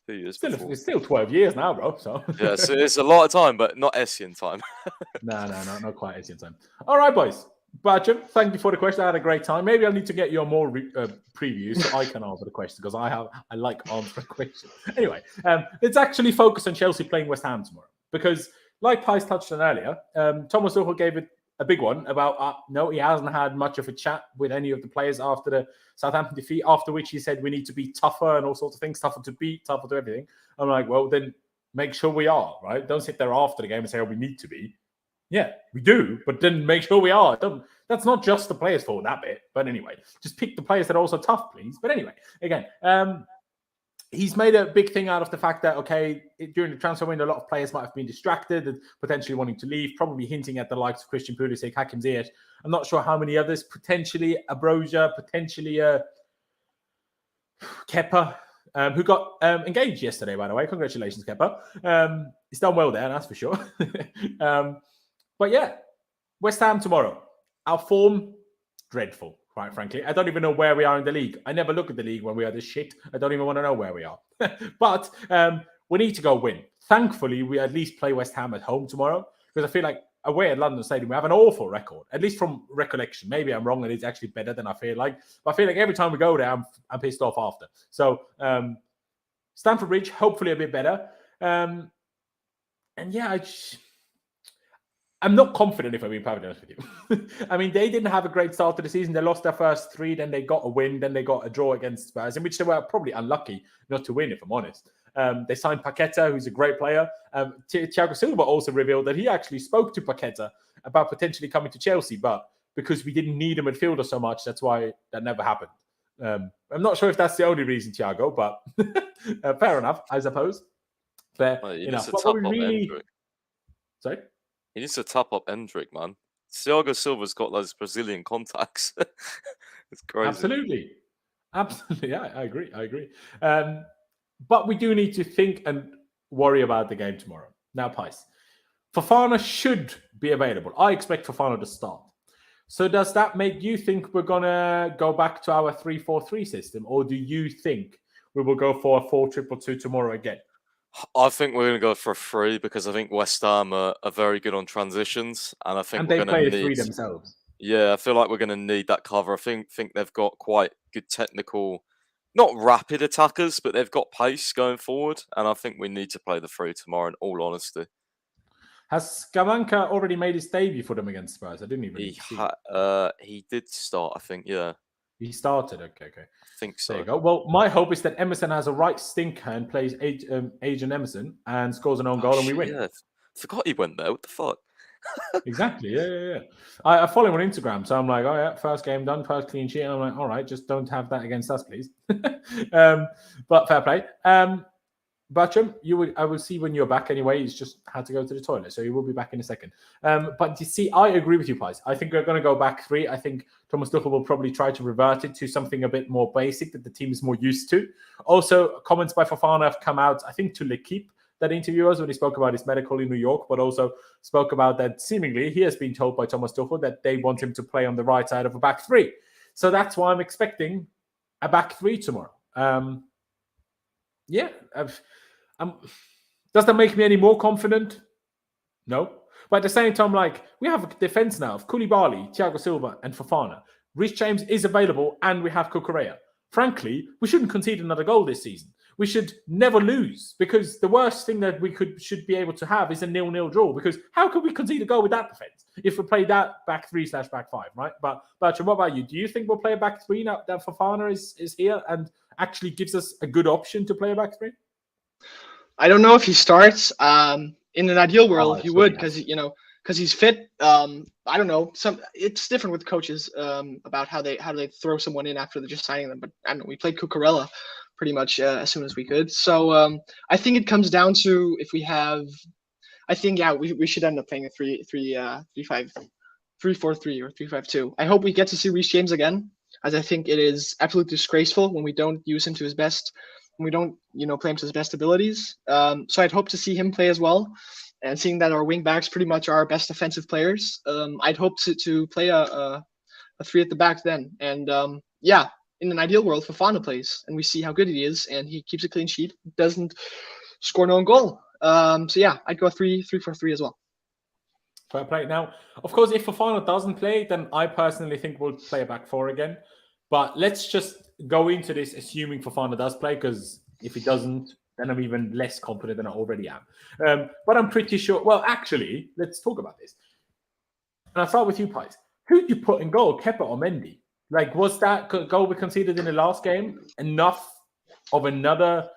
years before. It's still 12 years now, bro. So Yeah, so it's a lot of time, but not Essien time. no, not quite Asian time. All right, boys. Badger, thank you for the question. I had a great time. Maybe I need to get you more previews so I can answer the question because I like answering questions. Anyway, let's actually focus on Chelsea playing West Ham tomorrow because, like Pies touched on earlier, Thomas Tuchel gave it a big one about no, he hasn't had much of a chat with any of the players after the Southampton defeat. After which he said we need to be tougher and all sorts of things, tougher to beat, tougher to everything. I'm like, well, then make sure we are, right? Don't sit there after the game and say, oh, we need to be. Yeah, we do, but then make sure we are. That's not just the players' fault, that bit. But anyway, just pick the players that are also tough, please. But anyway, again, he's made a big thing out of the fact that, okay, during the transfer window, a lot of players might have been distracted and potentially wanting to leave, probably hinting at the likes of Christian Pulisic, Hakim Ziyech. I'm not sure how many others, potentially Abrosia, potentially Kepa, who got engaged yesterday, by the way. Congratulations, Kepa. He's done well there, that's for sure. But yeah, West Ham tomorrow. Our form, dreadful, quite frankly. I don't even know where we are in the league. I never look at the league when we are this shit. I don't even want to know where we are. But we need to go win. Thankfully, we at least play West Ham at home tomorrow because I feel like away at London Stadium, we have an awful record, at least from recollection. Maybe I'm wrong and it's actually better than I feel like. But I feel like every time we go there, I'm pissed off after. So Stamford Bridge, hopefully a bit better. And yeah, I'm not confident, if I'm being perfectly honest with you. I mean, they didn't have a great start to the season. They lost their first three, then they got a win, then they got a draw against Spurs, in which they were probably unlucky not to win, if I'm honest. They signed Paqueta, who's a great player. Thiago Silva also revealed that he actually spoke to Paqueta about potentially coming to Chelsea, but because we didn't need a midfielder so much, that's why that never happened. I'm not sure if that's the only reason, Thiago, but fair enough, I suppose. Fair enough. But we really... Sorry? He needs to top up Endrick, man. Thiago Silva's got those Brazilian contacts. It's crazy. Absolutely. Yeah, I agree. But we do need to think and worry about the game tomorrow. Now, Pies. Fofana should be available. I expect Fofana to start. So does that make you think we're going to go back to our 3-4-3 system? Or do you think we will go for a 4-2-2 tomorrow again? I think we're going to go for a 3 because I think West Ham are very good on transitions, and I think we're going to need 3 themselves. Yeah, I feel like we're going to need that cover. I think they've got quite good technical, not rapid attackers, but they've got pace going forward, and I think we need to play the 3 tomorrow. In all honesty, has Skavanka already made his debut for them against Spurs? I didn't even. He did start, I think. Yeah, he started. Okay. I think so. There you go. Well, my hope is that Emerson has a right stinker and plays Agent Emerson and scores an own goal and we win. Yeah, forgot he went there. What the fuck? Exactly. Yeah. I follow him on Instagram, so I'm like, oh yeah, first game done, first clean sheet. And I'm like, all right, just don't have that against us, please. But fair play. Bertram, I will see when you're back anyway. He's just had to go to the toilet, so he will be back in a second. But you see, I agree with you, Pies. I think we're going to go back 3. I think Thomas Tuchel will probably try to revert it to something a bit more basic that the team is more used to. Also, comments by Fofana have come out, I think, to L'Equipe, that interviewers, when he spoke about his medical in New York, but also spoke about that seemingly he has been told by Thomas Tuchel that they want him to play on the right side of a back 3. So that's why I'm expecting a back 3 tomorrow. Does that make me any more confident? No. But at the same time, like, we have a defense now of Koulibaly, Thiago Silva, and Fofana. Reece James is available, and we have Cucurella. Frankly, we shouldn't concede another goal this season. We should never lose, because the worst thing that we should be able to have is a 0-0 draw. Because how could we concede a goal with that defense if we play that back 3/back 5, right? But Bertrand, what about you? Do you think we'll play a back 3 now that Fofana is here and actually gives us a good option to play a back 3? I don't know if he starts. In an ideal world, he would, because he's fit. I don't know. It's different with coaches about how they throw someone in after they're just signing them. But I don't know. We played Cucurella pretty much as soon as we could. So I think it comes down to if we have. I think we should end up playing a 3-4-3 or 3-5-2. I hope we get to see Reece James again, as I think it is absolutely disgraceful when we don't use him to his best. We don't, play him to his best abilities. So I'd hope to see him play as well. And seeing that our wing backs pretty much are our best offensive players, I'd hope to play a 3 at the back then. And in an ideal world, Fofana plays, and we see how good he is, and he keeps a clean sheet, doesn't score no goal. I'd go 3-4-3 as well. Fair play. Now, of course, if Fofana doesn't play, then I personally think we'll play a back 4 again. But let's just go into this assuming Fofana does play, because if he doesn't, then I'm even less confident than I already am. But I'm pretty sure. Well, actually, let's talk about this. And I'll start with you, Pies. Who do you put in goal, Kepa or Mendy? Like, was that goal we conceded in the last game enough of another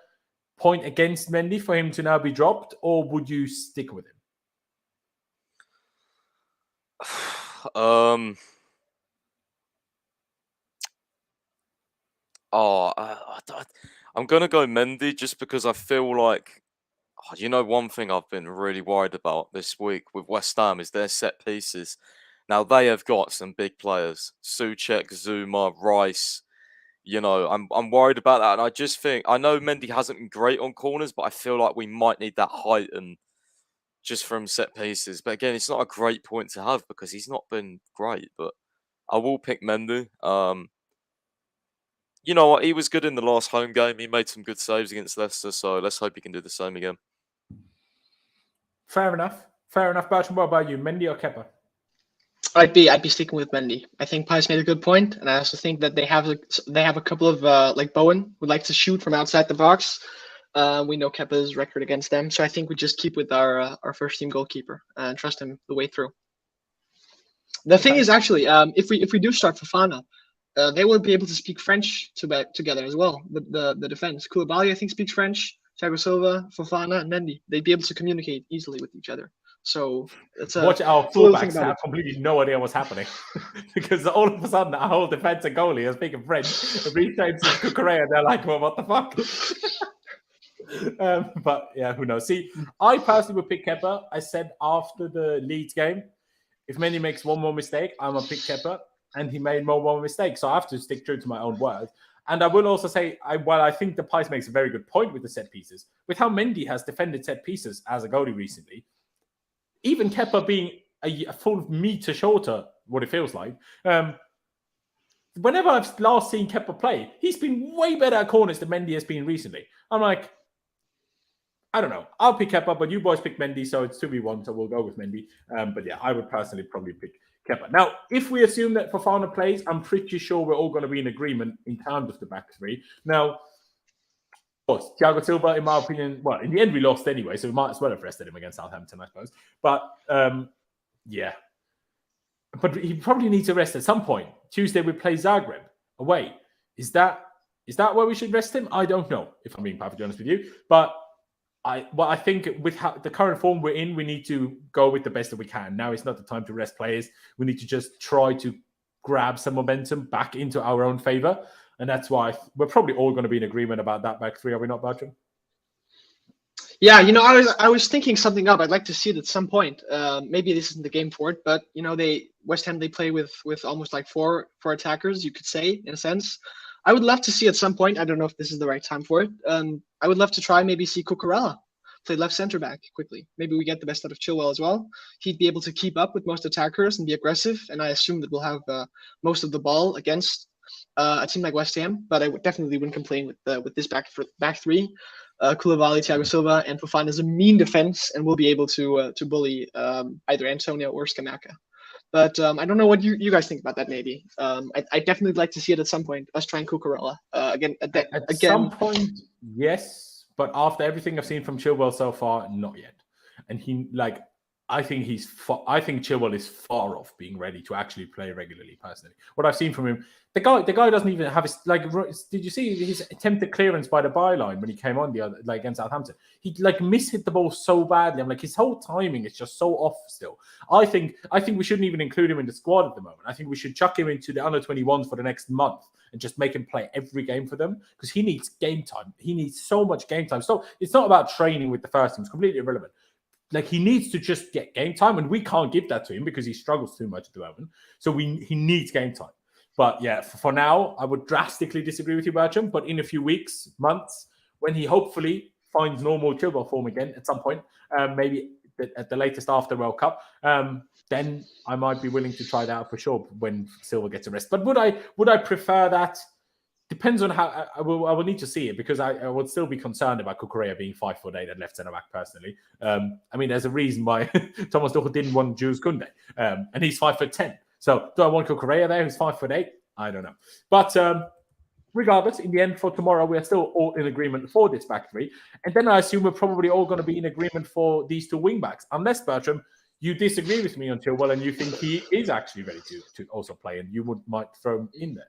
point against Mendy for him to now be dropped, or would you stick with him? I'm going to go Mendy just because I feel like, one thing I've been really worried about this week with West Ham is their set pieces. Now, they have got some big players. Souček, Zuma, Rice. I'm worried about that. And I just think, I know Mendy hasn't been great on corners, but I feel like we might need that height and just from set pieces. But again, it's not a great point to have because he's not been great. But I will pick Mendy. You know what? He was good in the last home game. He made some good saves against Leicester. So let's hope he can do the same again. Fair enough. Bertrand, what about you? Mendy or Kepa? I'd be sticking with Mendy. I think Pies made a good point, and I also think that they have a couple of like Bowen would like to shoot from outside the box. We know Kepa's record against them, so I think we just keep with our first team goalkeeper and trust him the way through. The thing is, actually, if we do start Fofana, they will be able to speak French together as well. The defense, Koulibaly, I think, speaks French. Thiago Silva, Fofana, and Mendy, they'd be able to communicate easily with each other. So it's watch our fullbacks have completely no idea what's happening because all of a sudden our whole defense and goalie are speaking French. Reece James and Cucurella, they're like, well, what the fuck? But yeah, who knows? See, I personally would pick Kepa. I said after the Leeds game, if Mendy makes one more mistake, I'm gonna pick Kepa, and he made one mistake, so I have to stick true to my own word. And I will also say, I think the Pies makes a very good point with the set pieces. With how Mendy has defended set pieces as a goalie recently, even Kepa being a full meter shorter, what it feels like, whenever I've last seen Kepa play, he's been way better at corners than Mendy has been recently. I'm like, I don't know. I'll pick Kepa, but you boys pick Mendy, so it's 2v1, so we'll go with Mendy. But yeah, I would personally probably pick Kepa. Now, if we assume that Fofana plays, I'm pretty sure we're all going to be in agreement in terms of the back three. Now, of course, Thiago Silva, in my opinion, well, in the end we lost anyway, so we might as well have rested him against Southampton, I suppose. But yeah. But he probably needs a rest at some point. Tuesday we play Zagreb away. Is that where we should rest him? I don't know, if I'm being perfectly honest with you. But I think with the current form we're in, we need to go with the best that we can. Now it's not the time to rest players. We need to just try to grab some momentum back into our own favor. And that's why we're probably all going to be in agreement about that back three, are we not, Bertram? Yeah, I was thinking something up. I'd like to see it at some point. Maybe this isn't the game for it, but West Ham, they play with almost like four attackers, you could say, in a sense. I would love to see at some point. I don't know if this is the right time for it. I would love to try maybe see Cucurella play left center back quickly. Maybe we get the best out of Chilwell as well. He'd be able to keep up with most attackers and be aggressive. And I assume that we'll have most of the ball against a team like West Ham. But I definitely wouldn't complain with this back three. Koulibaly, Thiago Silva, and Fofana is a mean defense, and we'll be able to bully either Antonio or Scamacca. But I don't know what you guys think about that. Maybe I definitely like to see it at some point. Us trying Cucurella again. At some point, yes. But after everything I've seen from Chilwell so far, not yet. And I think Chilwell is far off being ready to actually play regularly. Personally, what I've seen from him, the guy doesn't even have his Did you see his attempted clearance by the byline when he came on the other against Southampton? He mishit the ball so badly. I'm like, his whole timing is just so off. Still, I think we shouldn't even include him in the squad at the moment. I think we should chuck him into the under-21s for the next month and just make him play every game for them because he needs game time. He needs so much game time. So it's not about training with the first team. It's completely irrelevant. He needs to just get game time, and we can't give that to him because he struggles too much at the moment. So he needs game time. But yeah, for now, I would drastically disagree with you, Bertram. But in a few weeks, months, when he hopefully finds normal Chilwell form again at some point, maybe at the latest after World Cup, then I might be willing to try that out for sure when Silva gets a rest. But would I prefer that? Depends on how I will need to see it because I would still be concerned about Cucurella being 5'8" at left centre back personally. There's a reason why Thomas Tuchel didn't want Jules Koundé, and he's 5'10". So do I want Cucurella there who's 5'8"? I don't know. But regardless, in the end for tomorrow, we are still all in agreement for this back three. And then I assume we're probably all going to be in agreement for these two wing backs, unless Bertram, you disagree with me on Chilwell and you think he is actually ready to also play and you might throw him in there.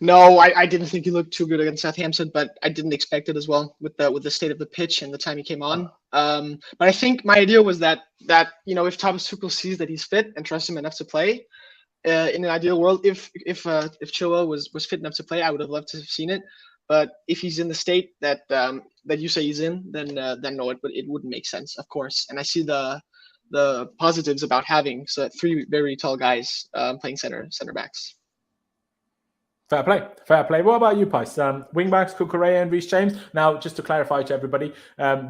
No, I didn't think he looked too good against Southampton, but I didn't expect it as well with the state of the pitch and the time he came on. But I think my idea was that if Thomas Tuchel sees that he's fit and trusts him enough to play, in an ideal world, if Chilwell was fit enough to play, I would have loved to have seen it. But if he's in the state that you say he's in, then no, it wouldn't make sense, of course. And I see the positives about having three very tall guys playing center backs. Fair play. What about you, Pice? Wingbacks, Cucurella and Reece James. Now, just to clarify to everybody,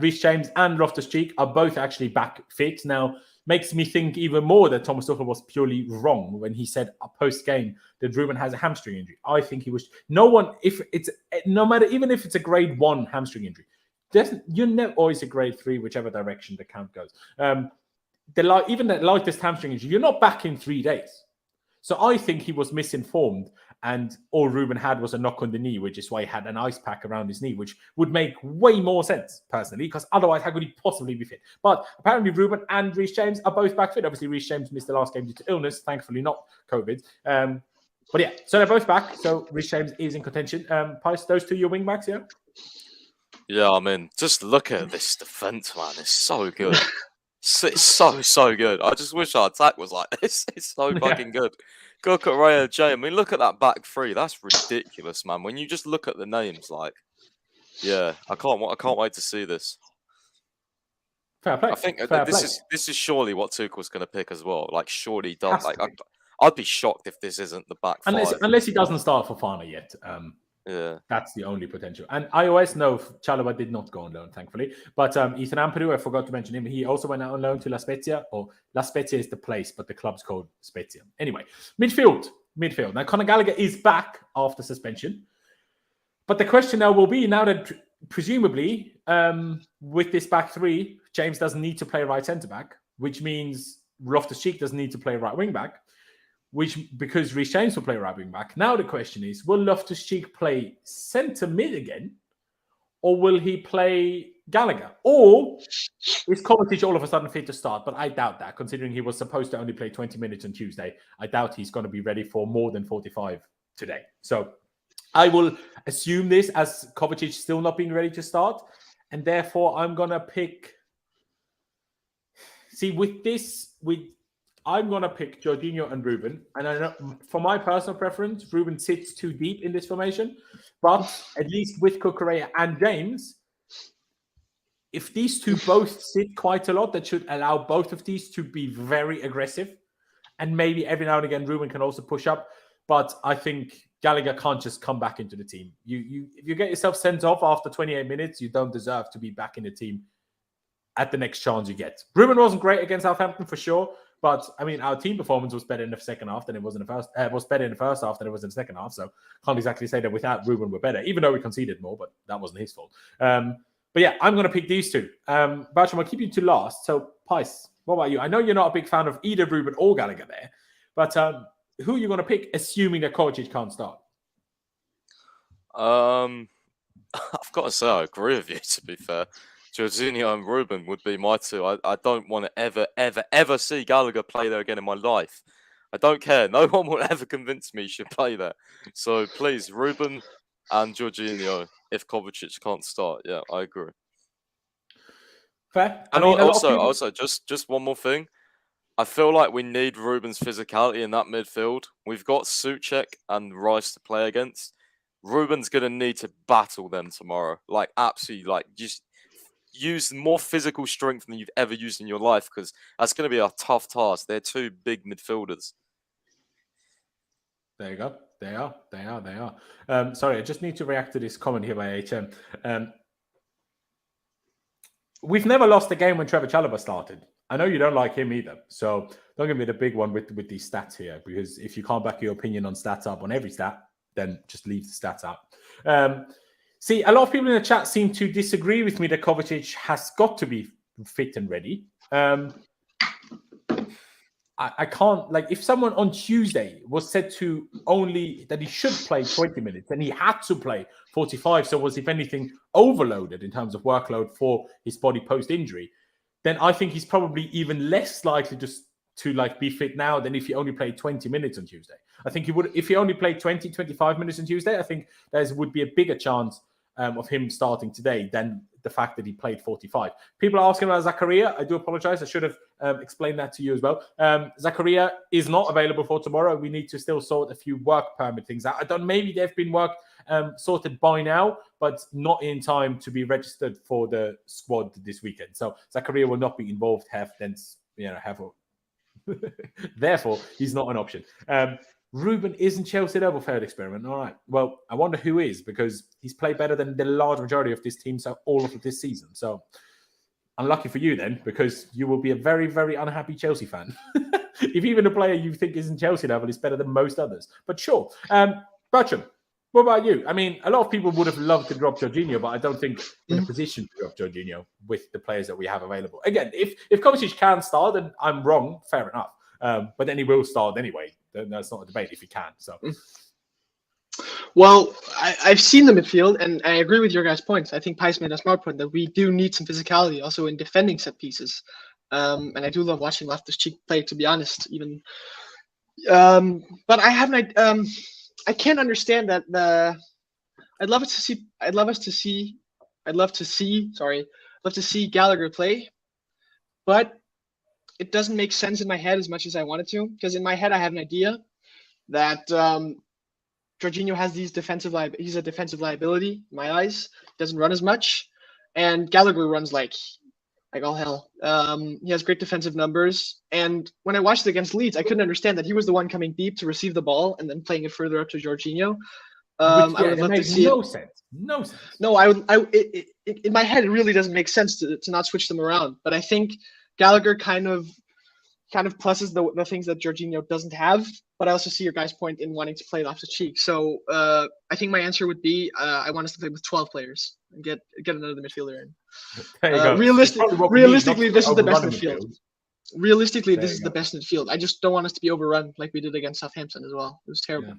Reece James and Loftus Cheek are both actually back fit. Now, makes me think even more that Thomas Tuchel was purely wrong when he said post-game that Ruben has a hamstring injury. I think he was... even if it's a grade 1 hamstring injury, you know, or it's a grade 3, whichever direction the count goes. Even the lightest hamstring injury, you're not back in 3 days. So I think he was misinformed, and all Ruben had was a knock on the knee, which is why he had an ice pack around his knee, which would make way more sense, personally, because otherwise, how could he possibly be fit? But apparently, Ruben and Reece James are both back fit. Obviously, Reece James missed the last game due to illness, thankfully not COVID. But yeah, so they're both back. So Reece James is in contention. Pice, those two your wing backs, yeah? Yeah, I mean, just look at this defense, man. It's so good. It's so good. I just wish our attack was like this. It's so fucking good. Cucurella, Jay. I mean, look at that back three. That's ridiculous, man. When you just look at the names, yeah, I can't wait to see this. Fair play. I think this is surely what Tuchel's going to pick as well. Surely done. I'd be shocked if this isn't the back five. Unless he doesn't start Fofana yet. Yeah, that's the only potential. And iOS, no, Chalobah did not go on loan, thankfully. But Ethan Ampadu, I forgot to mention him. He also went out on loan to La Spezia, or La Spezia is the place, but the club's called Spezia. Anyway, midfield. Now, Conor Gallagher is back after suspension. But the question now will be, now that presumably with this back three, James doesn't need to play right centre-back, which means Loftus Cheek doesn't need to play right wing-back, because Reece James will play right wing back. Now the question is, will Loftus Cheek play centre mid again, or will he play Gallagher? Or is Kovacic all of a sudden fit to start? But I doubt that, considering he was supposed to only play 20 minutes on Tuesday. I doubt he's going to be ready for more than 45 today. So I will assume this as Kovacic still not being ready to start. And therefore, I'm going to pick... See, I'm going to pick Jorginho and Ruben. And I know, for my personal preference, Ruben sits too deep in this formation. But at least with Cucurella and James, if these two both sit quite a lot, that should allow both of these to be very aggressive. And maybe every now and again, Ruben can also push up. But I think Gallagher can't just come back into the team. If you get yourself sent off after 28 minutes, you don't deserve to be back in the team at the next chance you get. Ruben wasn't great against Southampton for sure. But I mean, our team performance was better in the second half than it was in the first. Was better in the first half than it was in the second half. So can't exactly say that without Ruben we're better, even though we conceded more. But that wasn't his fault. But yeah, I'm going to pick these two. Bertram, I'll keep you to last. So Pice, what about you? I know you're not a big fan of either Ruben or Gallagher there, but who are you going to pick, assuming that Kovacic can't start? I've got to say, I agree with you. To be fair, Jorginho and Ruben would be my two. I don't want to ever see Gallagher play there again in my life. I don't care. No one will ever convince me he should play there. So please, Ruben and Jorginho, if Kovacic can't start. Yeah, I agree. Fair. And also, just one more thing. I feel like we need Ruben's physicality in that midfield. We've got Souček and Rice to play against. Ruben's going to need to battle them tomorrow. Like, absolutely, like, just use more physical strength than you've ever used in your life, because that's going to be a tough task. They're two big midfielders. There you go. They are. Sorry, I just need to react to this comment here by HM. We've never lost a game when Trevor Chalobah started. I know you don't like him either, so don't give me the big one with these stats here, because if you can't back your opinion on stats up on every stat, then just leave the stats out. See, a lot of people in the chat seem to disagree with me that Kovacic has got to be fit and ready. I can't, like, if someone on Tuesday was said to only that he should play 20 minutes and he had to play 45, so was, if anything, overloaded in terms of workload for his body post-injury, then I think he's probably even less likely to like be fit now than if he only played 20 minutes on Tuesday. I think he would, if he only played 20, 25 minutes on Tuesday, I think there would be a bigger chance of him starting today than the fact that he played 45. People are asking about Zakaria. I do apologize. I should have explained that to you as well. Zakaria is not available for tomorrow. We need to still sort a few work permit things out. I don't, maybe they've been sorted by now, but not in time to be registered for the squad this weekend. So Zakaria will not be involved. Therefore, he's not an option. Ruben isn't Chelsea level failed experiment. All right. Well, I wonder who is, because he's played better than the large majority of this team, so all of this season. So unlucky for you then, because you will be a very, very unhappy Chelsea fan. If even a player you think isn't Chelsea level is better than most others. But sure. Bertram, what about you? I mean, a lot of people would have loved to drop Jorginho, but I don't think we're in a position to drop Jorginho with the players that we have available. Again, if Kovacic can start, then I'm wrong. Fair enough. But then he will start anyway. That's not a debate if he can. So, well, I've seen the midfield, and I agree with your guys' points. I think Pice made a smart point that we do need some physicality also in defending set pieces. And I do love watching Loftus Cheek play, to be honest. Even, but I haven't. I can't understand that. I'd love to see Gallagher play, but it doesn't make sense in my head as much as I wanted to, because in my head I have an idea that Jorginho has he's a defensive liability in my eyes. Doesn't run as much, and Gallagher runs like all hell. He has great defensive numbers, and when I watched it against Leeds, I couldn't understand that he was the one coming deep to receive the ball and then playing it further up to Jorginho. I would love to see no sense. No sense. No, in my head it really doesn't make sense to not switch them around, but I think Gallagher kind of pluses the things that Jorginho doesn't have, but I also see your guys' point in wanting to play Loftus Cheek. So I think my answer would be I want us to play with 12 players and get another midfielder in. There you go. Realistically, this is the best midfield. Realistically, this is the best midfield. I just don't want us to be overrun like we did against Southampton as well. It was terrible. Yeah.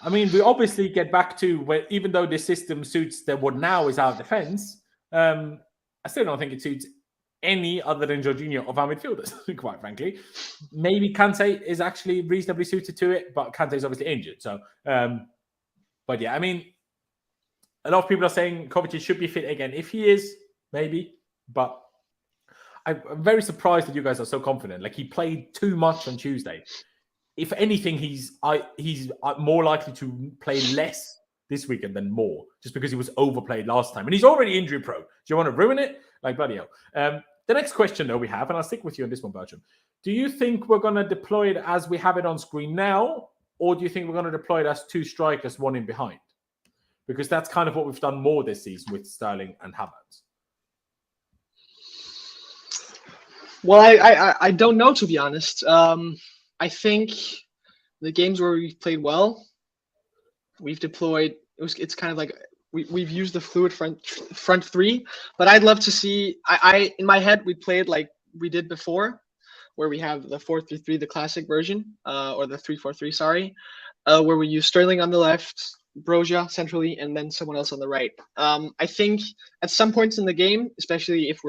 I mean, we obviously get back to where, even though this system suits what now is our defense, I still don't think it suits any other than Jorginho of our midfielders, quite frankly. Maybe Kante is actually reasonably suited to it, but Kante is obviously injured. So, but yeah, I mean, a lot of people are saying Kovacic should be fit again. If he is, maybe. But I'm very surprised that you guys are so confident. Like, he played too much on Tuesday. If anything, he's more likely to play less this weekend than more, just because he was overplayed last time. And he's already injury prone. Do you want to ruin it? Like, bloody hell. The next question, though, we have, and I'll stick with you on this one, Bertram. Do you think we're going to deploy it as we have it on screen now, or do you think we're going to deploy it as 2 strikers, 1 in behind? Because that's kind of what we've done more this season with Sterling and Havertz. Well, I don't know, to be honest. I think the games where we've played well, we've deployed. It's kind of like we've used the fluid front 3. But I'd love to see. I in my head we played like we did before, where we have the 4-3-3, the classic version, or the 3-4-3, sorry, where we use Sterling on the left, Broja centrally, and then someone else on the right. I think at some points in the game, especially if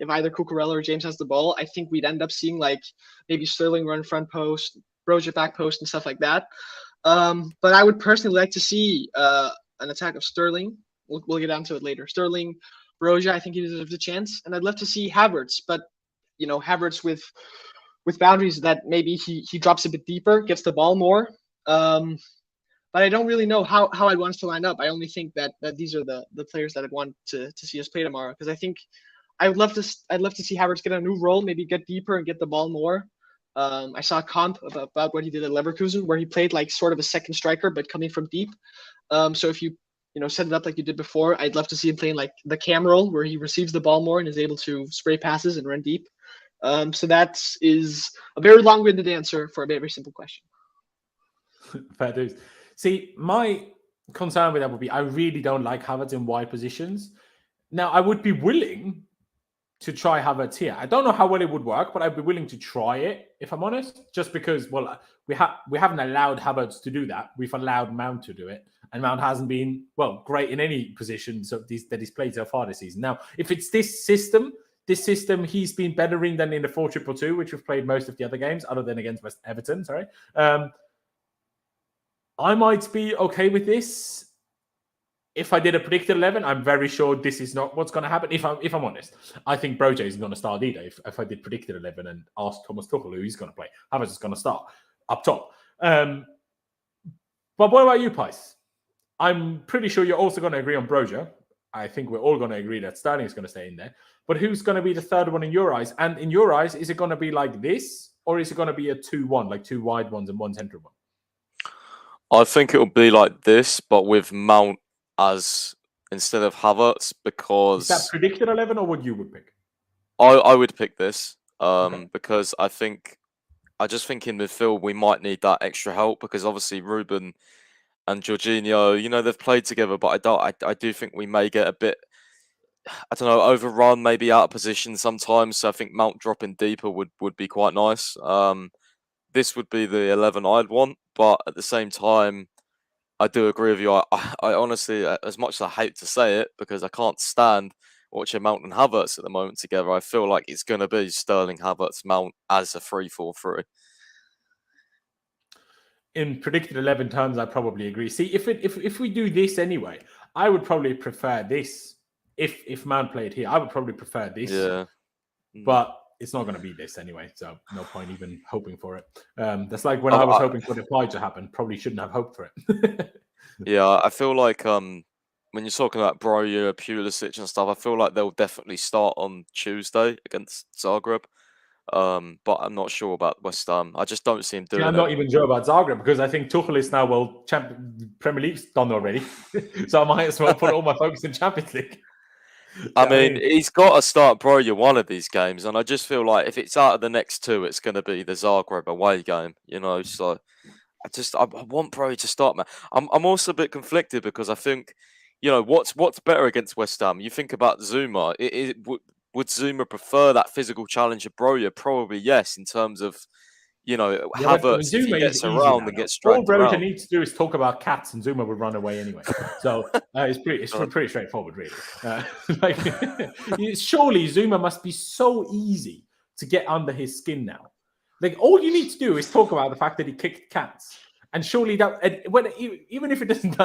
either Cucurella or James has the ball, I think we'd end up seeing like maybe Sterling run front post, Broja back post, and stuff like that. But I would personally like to see an attack of Sterling. We'll get onto it later. Sterling, Broja, I think he deserves a chance, and I'd love to see Havertz. But Havertz with boundaries that maybe he drops a bit deeper, gets the ball more. But I don't really know how I'd want us to line up. I only think that these are the players that I'd want to see us play tomorrow, because I think I'd love to see Havertz get a new role, maybe get deeper and get the ball more. I saw a comp about what he did at Leverkusen, where he played like sort of a second striker, but coming from deep. So if you set it up like you did before, I'd love to see him playing like the cam role, where he receives the ball more and is able to spray passes and run deep. So that is a very long-winded answer for a very simple question. Fair dues. See, my concern with that would be I really don't like Havertz in wide positions. Now, I would be willing to try Havertz here. I don't know how well it would work, but I'd be willing to try it, if I'm honest, just because, well, we haven't allowed Havertz to do that. We've allowed Mount to do it, and Mount hasn't been, well, great in any positions that he's played so far this season. Now, if it's this system he's been better in than in the 4-2-2, which we've played most of the other games, other than against Everton, sorry. I might be okay with this. If I did a predicted 11, I'm very sure this is not what's going to happen. If I'm honest, I think Broja isn't going to start either. If I did predicted 11 and asked Thomas Tuchel who he's going to play, Havertz is going to start up top. But what about you, Pice? I'm pretty sure you're also going to agree on Broja. I think we're all going to agree that Sterling is going to stay in there. But who's going to be the third one in your eyes? And in your eyes, is it going to be like this, or is it going to be a 2-1, like 2 wide ones and 1 central one? I think it'll be like this, but with Mount as instead of Havertz, because is that predicted 11 or what you would pick? I would pick this Okay. because I just think in midfield we might need that extra help, because obviously Ruben and Jorginho, they've played together, but I do think we may get a bit, I don't know, overrun, maybe out of position sometimes. So I think Mount dropping deeper would be quite nice. This would be the 11 I'd want, but at the same time, I do agree with you. I honestly, as much as I hate to say it, because I can't stand watching Mount and Havertz at the moment together, I feel like it's going to be Sterling, Havertz, Mount as a 3-4-3. In predicted 11 terms, I probably agree. See, if we do this anyway, I would probably prefer this. If Mount played here, I would probably prefer this. Yeah. But it's not going to be this anyway, so no point even hoping for it. That's like when I was hoping for the pie to happen. Probably shouldn't have hoped for it. Yeah, I feel like when you're talking about Broja, Pulisic and stuff, I feel like they'll definitely start on Tuesday against Zagreb. But I'm not sure about West Ham. I just don't see him doing it. I'm not even sure about Zagreb, because I think Tuchel is now, Premier League's done already. So I might as well put all my focus in Champions League. I mean, he's got to start Broja one of these games, and I just feel like if it's out of the next 2, it's going to be the Zagreb away game, So I want Broja to start, man. I'm also a bit conflicted, because I think, what's better against West Ham? You think about Zuma. Would Zuma prefer that physical challenge of Broja? Probably yes, in terms of, Havertz, if he gets around and gets dragged around. All Broja needs to do is talk about cats, and Zuma would run away anyway. So it's pretty straightforward, really. Surely Zuma must be so easy to get under his skin now. Like, all you need to do is talk about the fact that he kicked cats, and surely that, even if it doesn't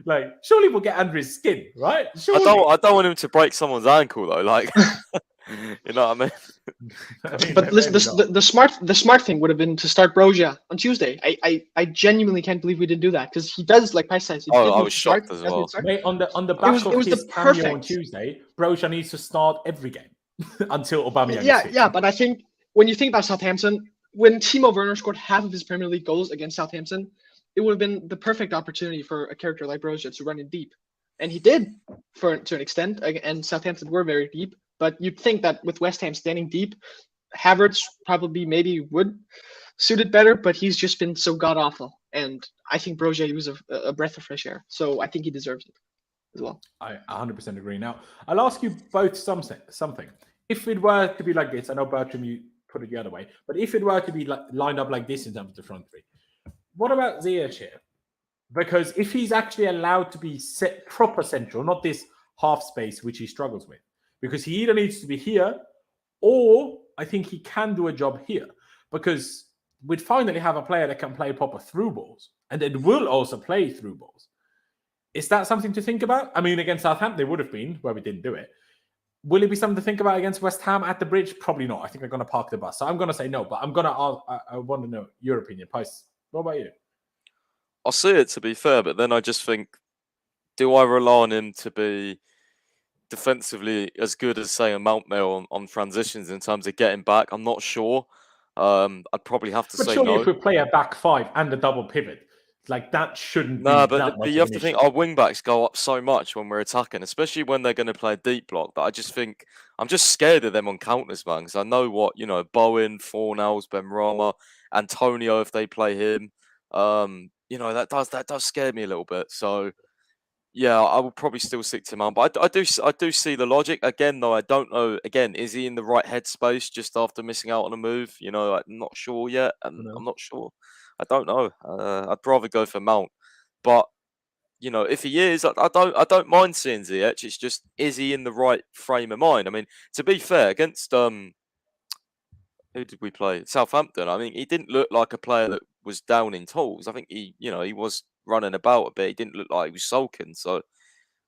Like, surely we'll get under his skin, right? Surely. I don't want him to break someone's ankle though. Like, you know what I mean? But listen, the smart thing would have been to start Broja on Tuesday. I genuinely can't believe we didn't do that because he does, like Pai says. I was shocked as well. Mate, on the back of his cameo on Tuesday, Broja needs to start every game until Aubameyang. Yeah, but I think when you think about Southampton, when Timo Werner scored half of his Premier League goals against Southampton, it would have been the perfect opportunity for a character like Broja to run in deep. And he did to an extent, and Southampton were very deep. But you'd think that with West Ham standing deep, Havertz probably maybe would suit it better, but he's just been so god-awful. And I think Broja was a breath of fresh air. So I think he deserves it as well. I 100% agree. Now, I'll ask you both something. If it were to be like this, I know, Bertram, you put it the other way, but if it were to be lined up like this in terms of the front three, what about Ziyech here? Because if he's actually allowed to be set proper central, not this half space which he struggles with, because he either needs to be here or I think he can do a job here, because we'd finally have a player that can play proper through balls and it will also play through balls. Is that something to think about? I mean, against Southampton, it would have been where we didn't do it. Will it be something to think about against West Ham at the Bridge? Probably not. I think they're going to park the bus. So I'm going to say no, but I'm going to ask, I want to know your opinion. Pice, what about you? I see it, to be fair, but then I just think, do I rely on him to be defensively as good as, say, a Mountmail on transitions in terms of getting back? I'm not sure. I'd probably have to say no. But surely if we play a back five and a double pivot, like that shouldn't be but of you have an to issue. think our wing backs go up so much when we're attacking, especially when they're going to play a deep block. That I just think I'm just scared of them on counters, man. Because I know what Bowen, Fornals, Benrahma, Antonio, if they play him, that does scare me a little bit. So yeah, I will probably still stick to Mount. But I do see the logic. Again, though, I don't know. Again, is he in the right headspace just after missing out on a move? I'm not sure yet, and I'm not sure. I don't know. I'd rather go for Mount, but if he is, I don't mind seeing Ziyech. It's just, is he in the right frame of mind? I mean, to be fair, against who did we play? Southampton. I mean, he didn't look like a player that was down in tools. I think he was running about a bit. He didn't look like he was sulking. So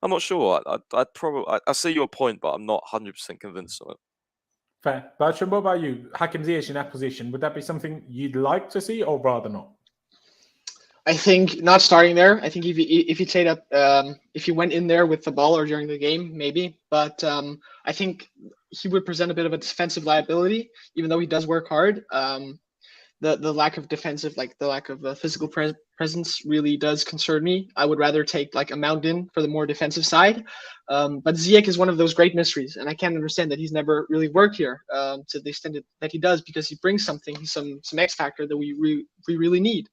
I'm not sure. I see your point, but I'm not 100% convinced of it. Fair. Bertram, what about you? Hakim Ziyech in that position, would that be something you'd like to see or rather not? I think not starting there. I think if he played up, if he went in there with the ball or during the game, maybe. But I think he would present a bit of a defensive liability, even though he does work hard. The lack of defensive, the lack of physical presence really does concern me. I would rather take a Mount in for the more defensive side. But Ziyech is one of those great mysteries, and I can't understand that he's never really worked here to the extent that he does, because he brings something, some X factor that we really need.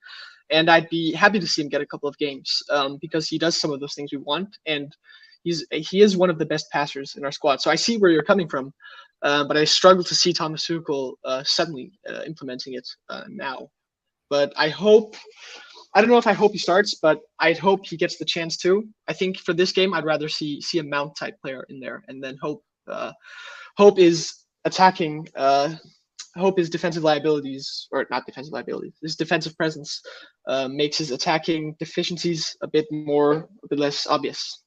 And I'd be happy to see him get a couple of games because he does some of those things we want, and he is one of the best passers in our squad. So I see where you're coming from, but I struggle to see Thomas Tuchel suddenly implementing it now. But I don't know if I hope he starts, but I'd hope he gets the chance too. I think for this game, I'd rather see a Mount type player in there, and then hope is attacking. Hope his defensive liabilities, or not defensive liabilities, his defensive presence makes his attacking deficiencies a bit less obvious.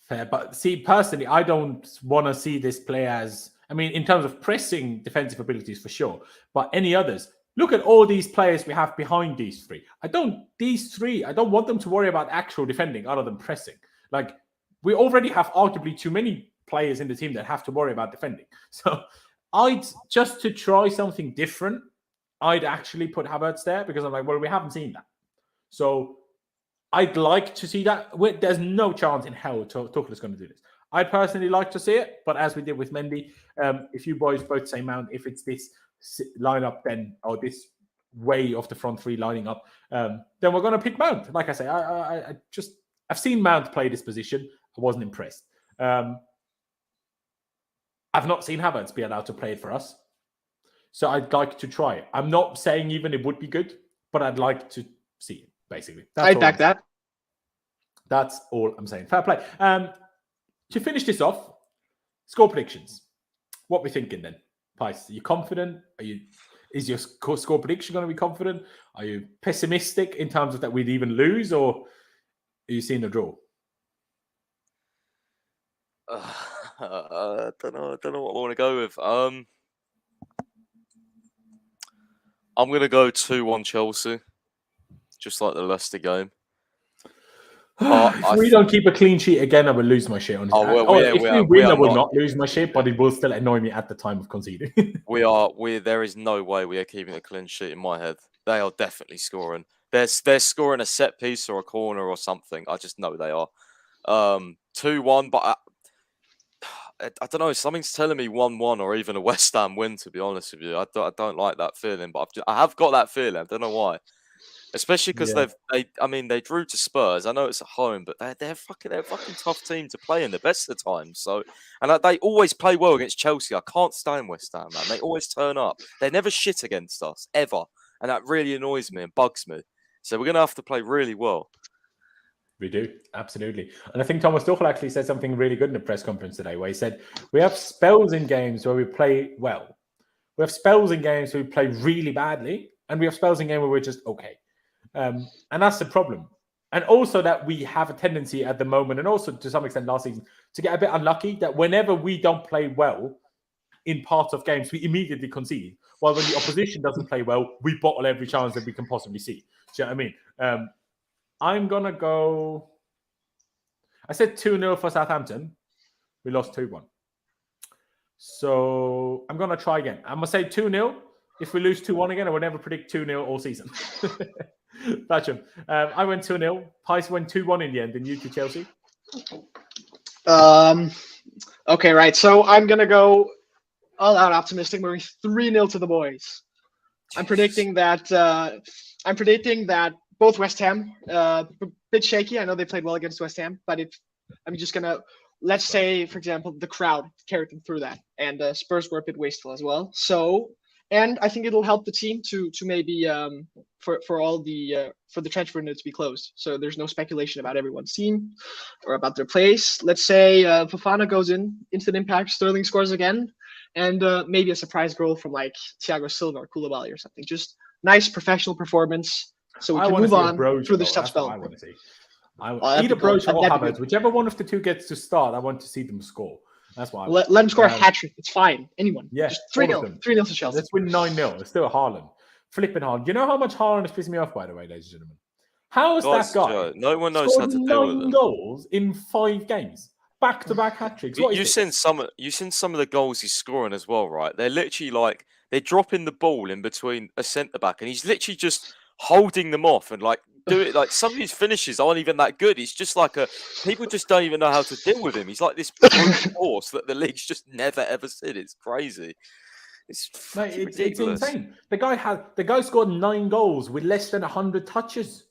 Fair, but see, personally, I don't want to see this player as, I mean, in terms of pressing defensive abilities for sure, but any others. Look at all these players we have behind these three. I don't want them to worry about actual defending other than pressing. We already have arguably too many players in the team that have to worry about defending. So just to try something different, I'd actually put Havertz there, because I'm like, well, we haven't seen that. So I'd like to see that. There's no chance in hell Tuchel is going to do this. I'd personally like to see it, but as we did with Mendy, if you boys both say Mount, if it's this lineup then, or this way of the front three lining up, then we're going to pick Mount. Like I say, I've seen Mount play this position. I wasn't impressed. I've not seen Havertz be allowed to play it for us. So I'd like to try it. I'm not saying even it would be good, but I'd like to see it, basically. I'd back that. That's all I'm saying. Fair play. To finish this off, score predictions. What are we thinking then? Pice, are you confident? Is your score prediction going to be confident? Are you pessimistic in terms of that we'd even lose? Or you seeing the draw? I don't know. I don't know what I want to go with. I'm going to go 2-1 Chelsea, just like the Leicester game. If we don't keep a clean sheet again, I will lose my shit. Honestly. If we win, I will not lose my shit, but it will still annoy me at the time of conceding. There is no way we are keeping a clean sheet in my head. They are definitely scoring. They're scoring a set piece or a corner or something. I just know they are. 2-1, but I don't know. Something's telling me 1-1 or even a West Ham win. To be honest with you, I don't like that feeling, but I have got that feeling. I don't know why. Especially because they drew to Spurs. I know it's at home, but they're a fucking tough team to play in the best of times. So, and they always play well against Chelsea. I can't stand West Ham, man. They always turn up. They never shit against us ever, and that really annoys me and bugs me. So we're gonna have to play really well. We do, absolutely. And I think Thomas Tuchel actually said something really good in the press conference today, where he said we have spells in games where we play well, we have spells in games where we play really badly, and we have spells in games where we're just okay. And that's the problem. And also that we have a tendency at the moment, and also to some extent last season, to get a bit unlucky that whenever we don't play well in parts of games, we immediately concede. While when the opposition doesn't play well, we bottle every chance that we can possibly see. Do you know what I mean? I'm going to go... I said 2-0 for Southampton. We lost 2-1. So I'm going to try again. I'm going to say 2-0. If we lose 2-1 again, I will never predict 2-0 all season. Basham. I went 2-0. Pice went 2-1 in the end, and you to Chelsea. Okay, right. So I'm gonna go all out optimistic. We're 3-0 to the boys. I'm predicting that. I'm predicting that both West Ham, a bit shaky. I know they played well against West Ham, but I'm just gonna let's say, for example, the crowd carried them through that, and Spurs were a bit wasteful as well. So. And I think it'll help the team to maybe for the transfer window to be closed. So there's no speculation about everyone's team or about their place. Let's say Fofana goes into the impact, Sterling scores again, and maybe a surprise goal from like Thiago Silva or Koulibaly or something. Just nice professional performance, so we can move on through this tough spell. I want to see. Either Broja or Havertz, whichever one of the two gets to start, I want to see them score. That's why. Let them score a hat trick. It's fine. Anyone. Yeah. Just 3-0. 3-0 to Chelsea. Let's win 9-0. It's still Haaland. Flipping Haaland. You know how much Haaland has pissed me off, by the way, ladies and gentlemen? How is that guy? No one knows how to deal with it. 9 goals in 5 games. Back-to-back hat tricks. You've seen some of the goals he's scoring as well, right? They're literally like they're dropping the ball in between a centre back, and he's literally just holding them off and like do it. Like some of his finishes aren't even that good. He's just like people just don't even know how to deal with him. He's like this horse that the league's just never ever seen. It's crazy. It's insane. The guy scored 9 goals with less than 100 touches.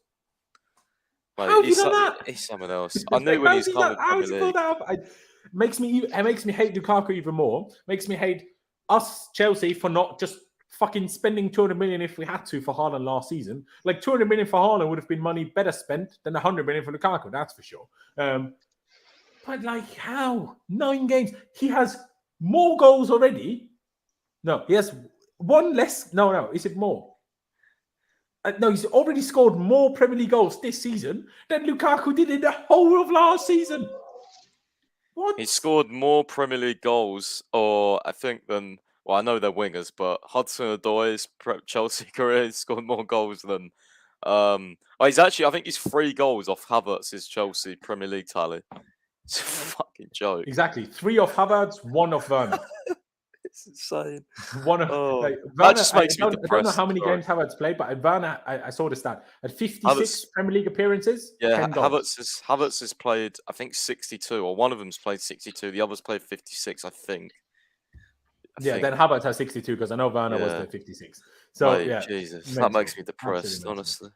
Mate, how have you done that? He's someone else. I knew when he's coming from the league. It makes me hate Lukaku even more. Makes me hate us, Chelsea, for not just fucking spending 200 million if we had to for Haaland last season. Like 200 million for Haaland would have been money better spent than 100 million for Lukaku, that's for sure. But like how? 9 games. He has more goals already. No, he has 1 less. No, is it more? No, he's already scored more Premier League goals this season than Lukaku did in the whole of last season. What? He scored more Premier League goals, or I think than. Well, I know they're wingers, but Hudson-Odoi's Chelsea career scored more goals than. He's actually, I think he's 3 goals off Havertz's Chelsea Premier League tally. It's a fucking joke. Exactly, 3 off Havertz, 1 off Werner. It's insane. Werner, that just makes me depressed. I don't know how many games Havertz played, but Werner, I saw the stat at 56 Premier League appearances. Yeah, Havertz has played, I think 62, or one of them's played 62. The other's played 56, I think. Then Havertz has 62 because I know Werner was there 56. So mate, yeah, Jesus, that makes me depressed, honestly.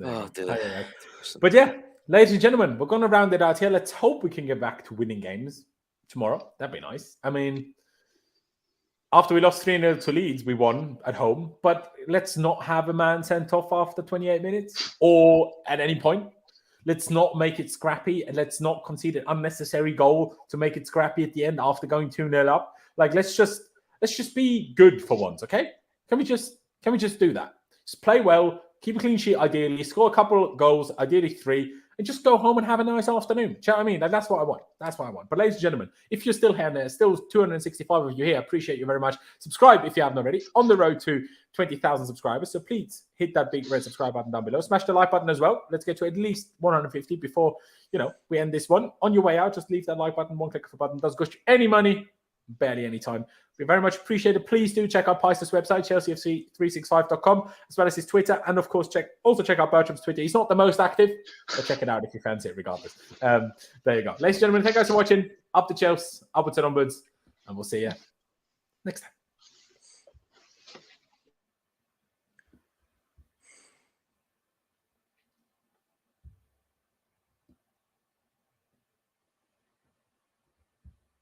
Oh, dear. But yeah, ladies and gentlemen, we're going to round it out here. Let's hope we can get back to winning games tomorrow. That'd be nice. I mean, after we lost 3-0 to Leeds, we won at home. But let's not have a man sent off after 28 minutes or at any point. Let's not make it scrappy, and let's not concede an unnecessary goal to make it scrappy at the end after going 2-0 up. Like, let's just be good for once, okay? Can we just do that? Just play well, Keep a clean sheet, ideally. Score a couple of goals, ideally 3, and just go home and have a nice afternoon. Do you know what I mean? That's what I want. That's what I want. But ladies and gentlemen, if you're still here, and there's still 265 of you here, I appreciate you very much. Subscribe if you haven't already. On the road to 20,000 subscribers. So please hit that big red subscribe button down below. Smash the like button as well. Let's get to at least 150 before, we end this one. On your way out, just leave that like button. One click of a button. Doesn't cost you any money. Barely any time. We very much appreciate it. Please do check out Pister's website, chelseafc365.com, as well as his Twitter. And of course, check out Bertram's Twitter. He's not the most active, but check it out if you fancy it regardless. There you go. Ladies and gentlemen, thank you guys for watching. Up to Chelsea, upwards and onwards, and we'll see you next time.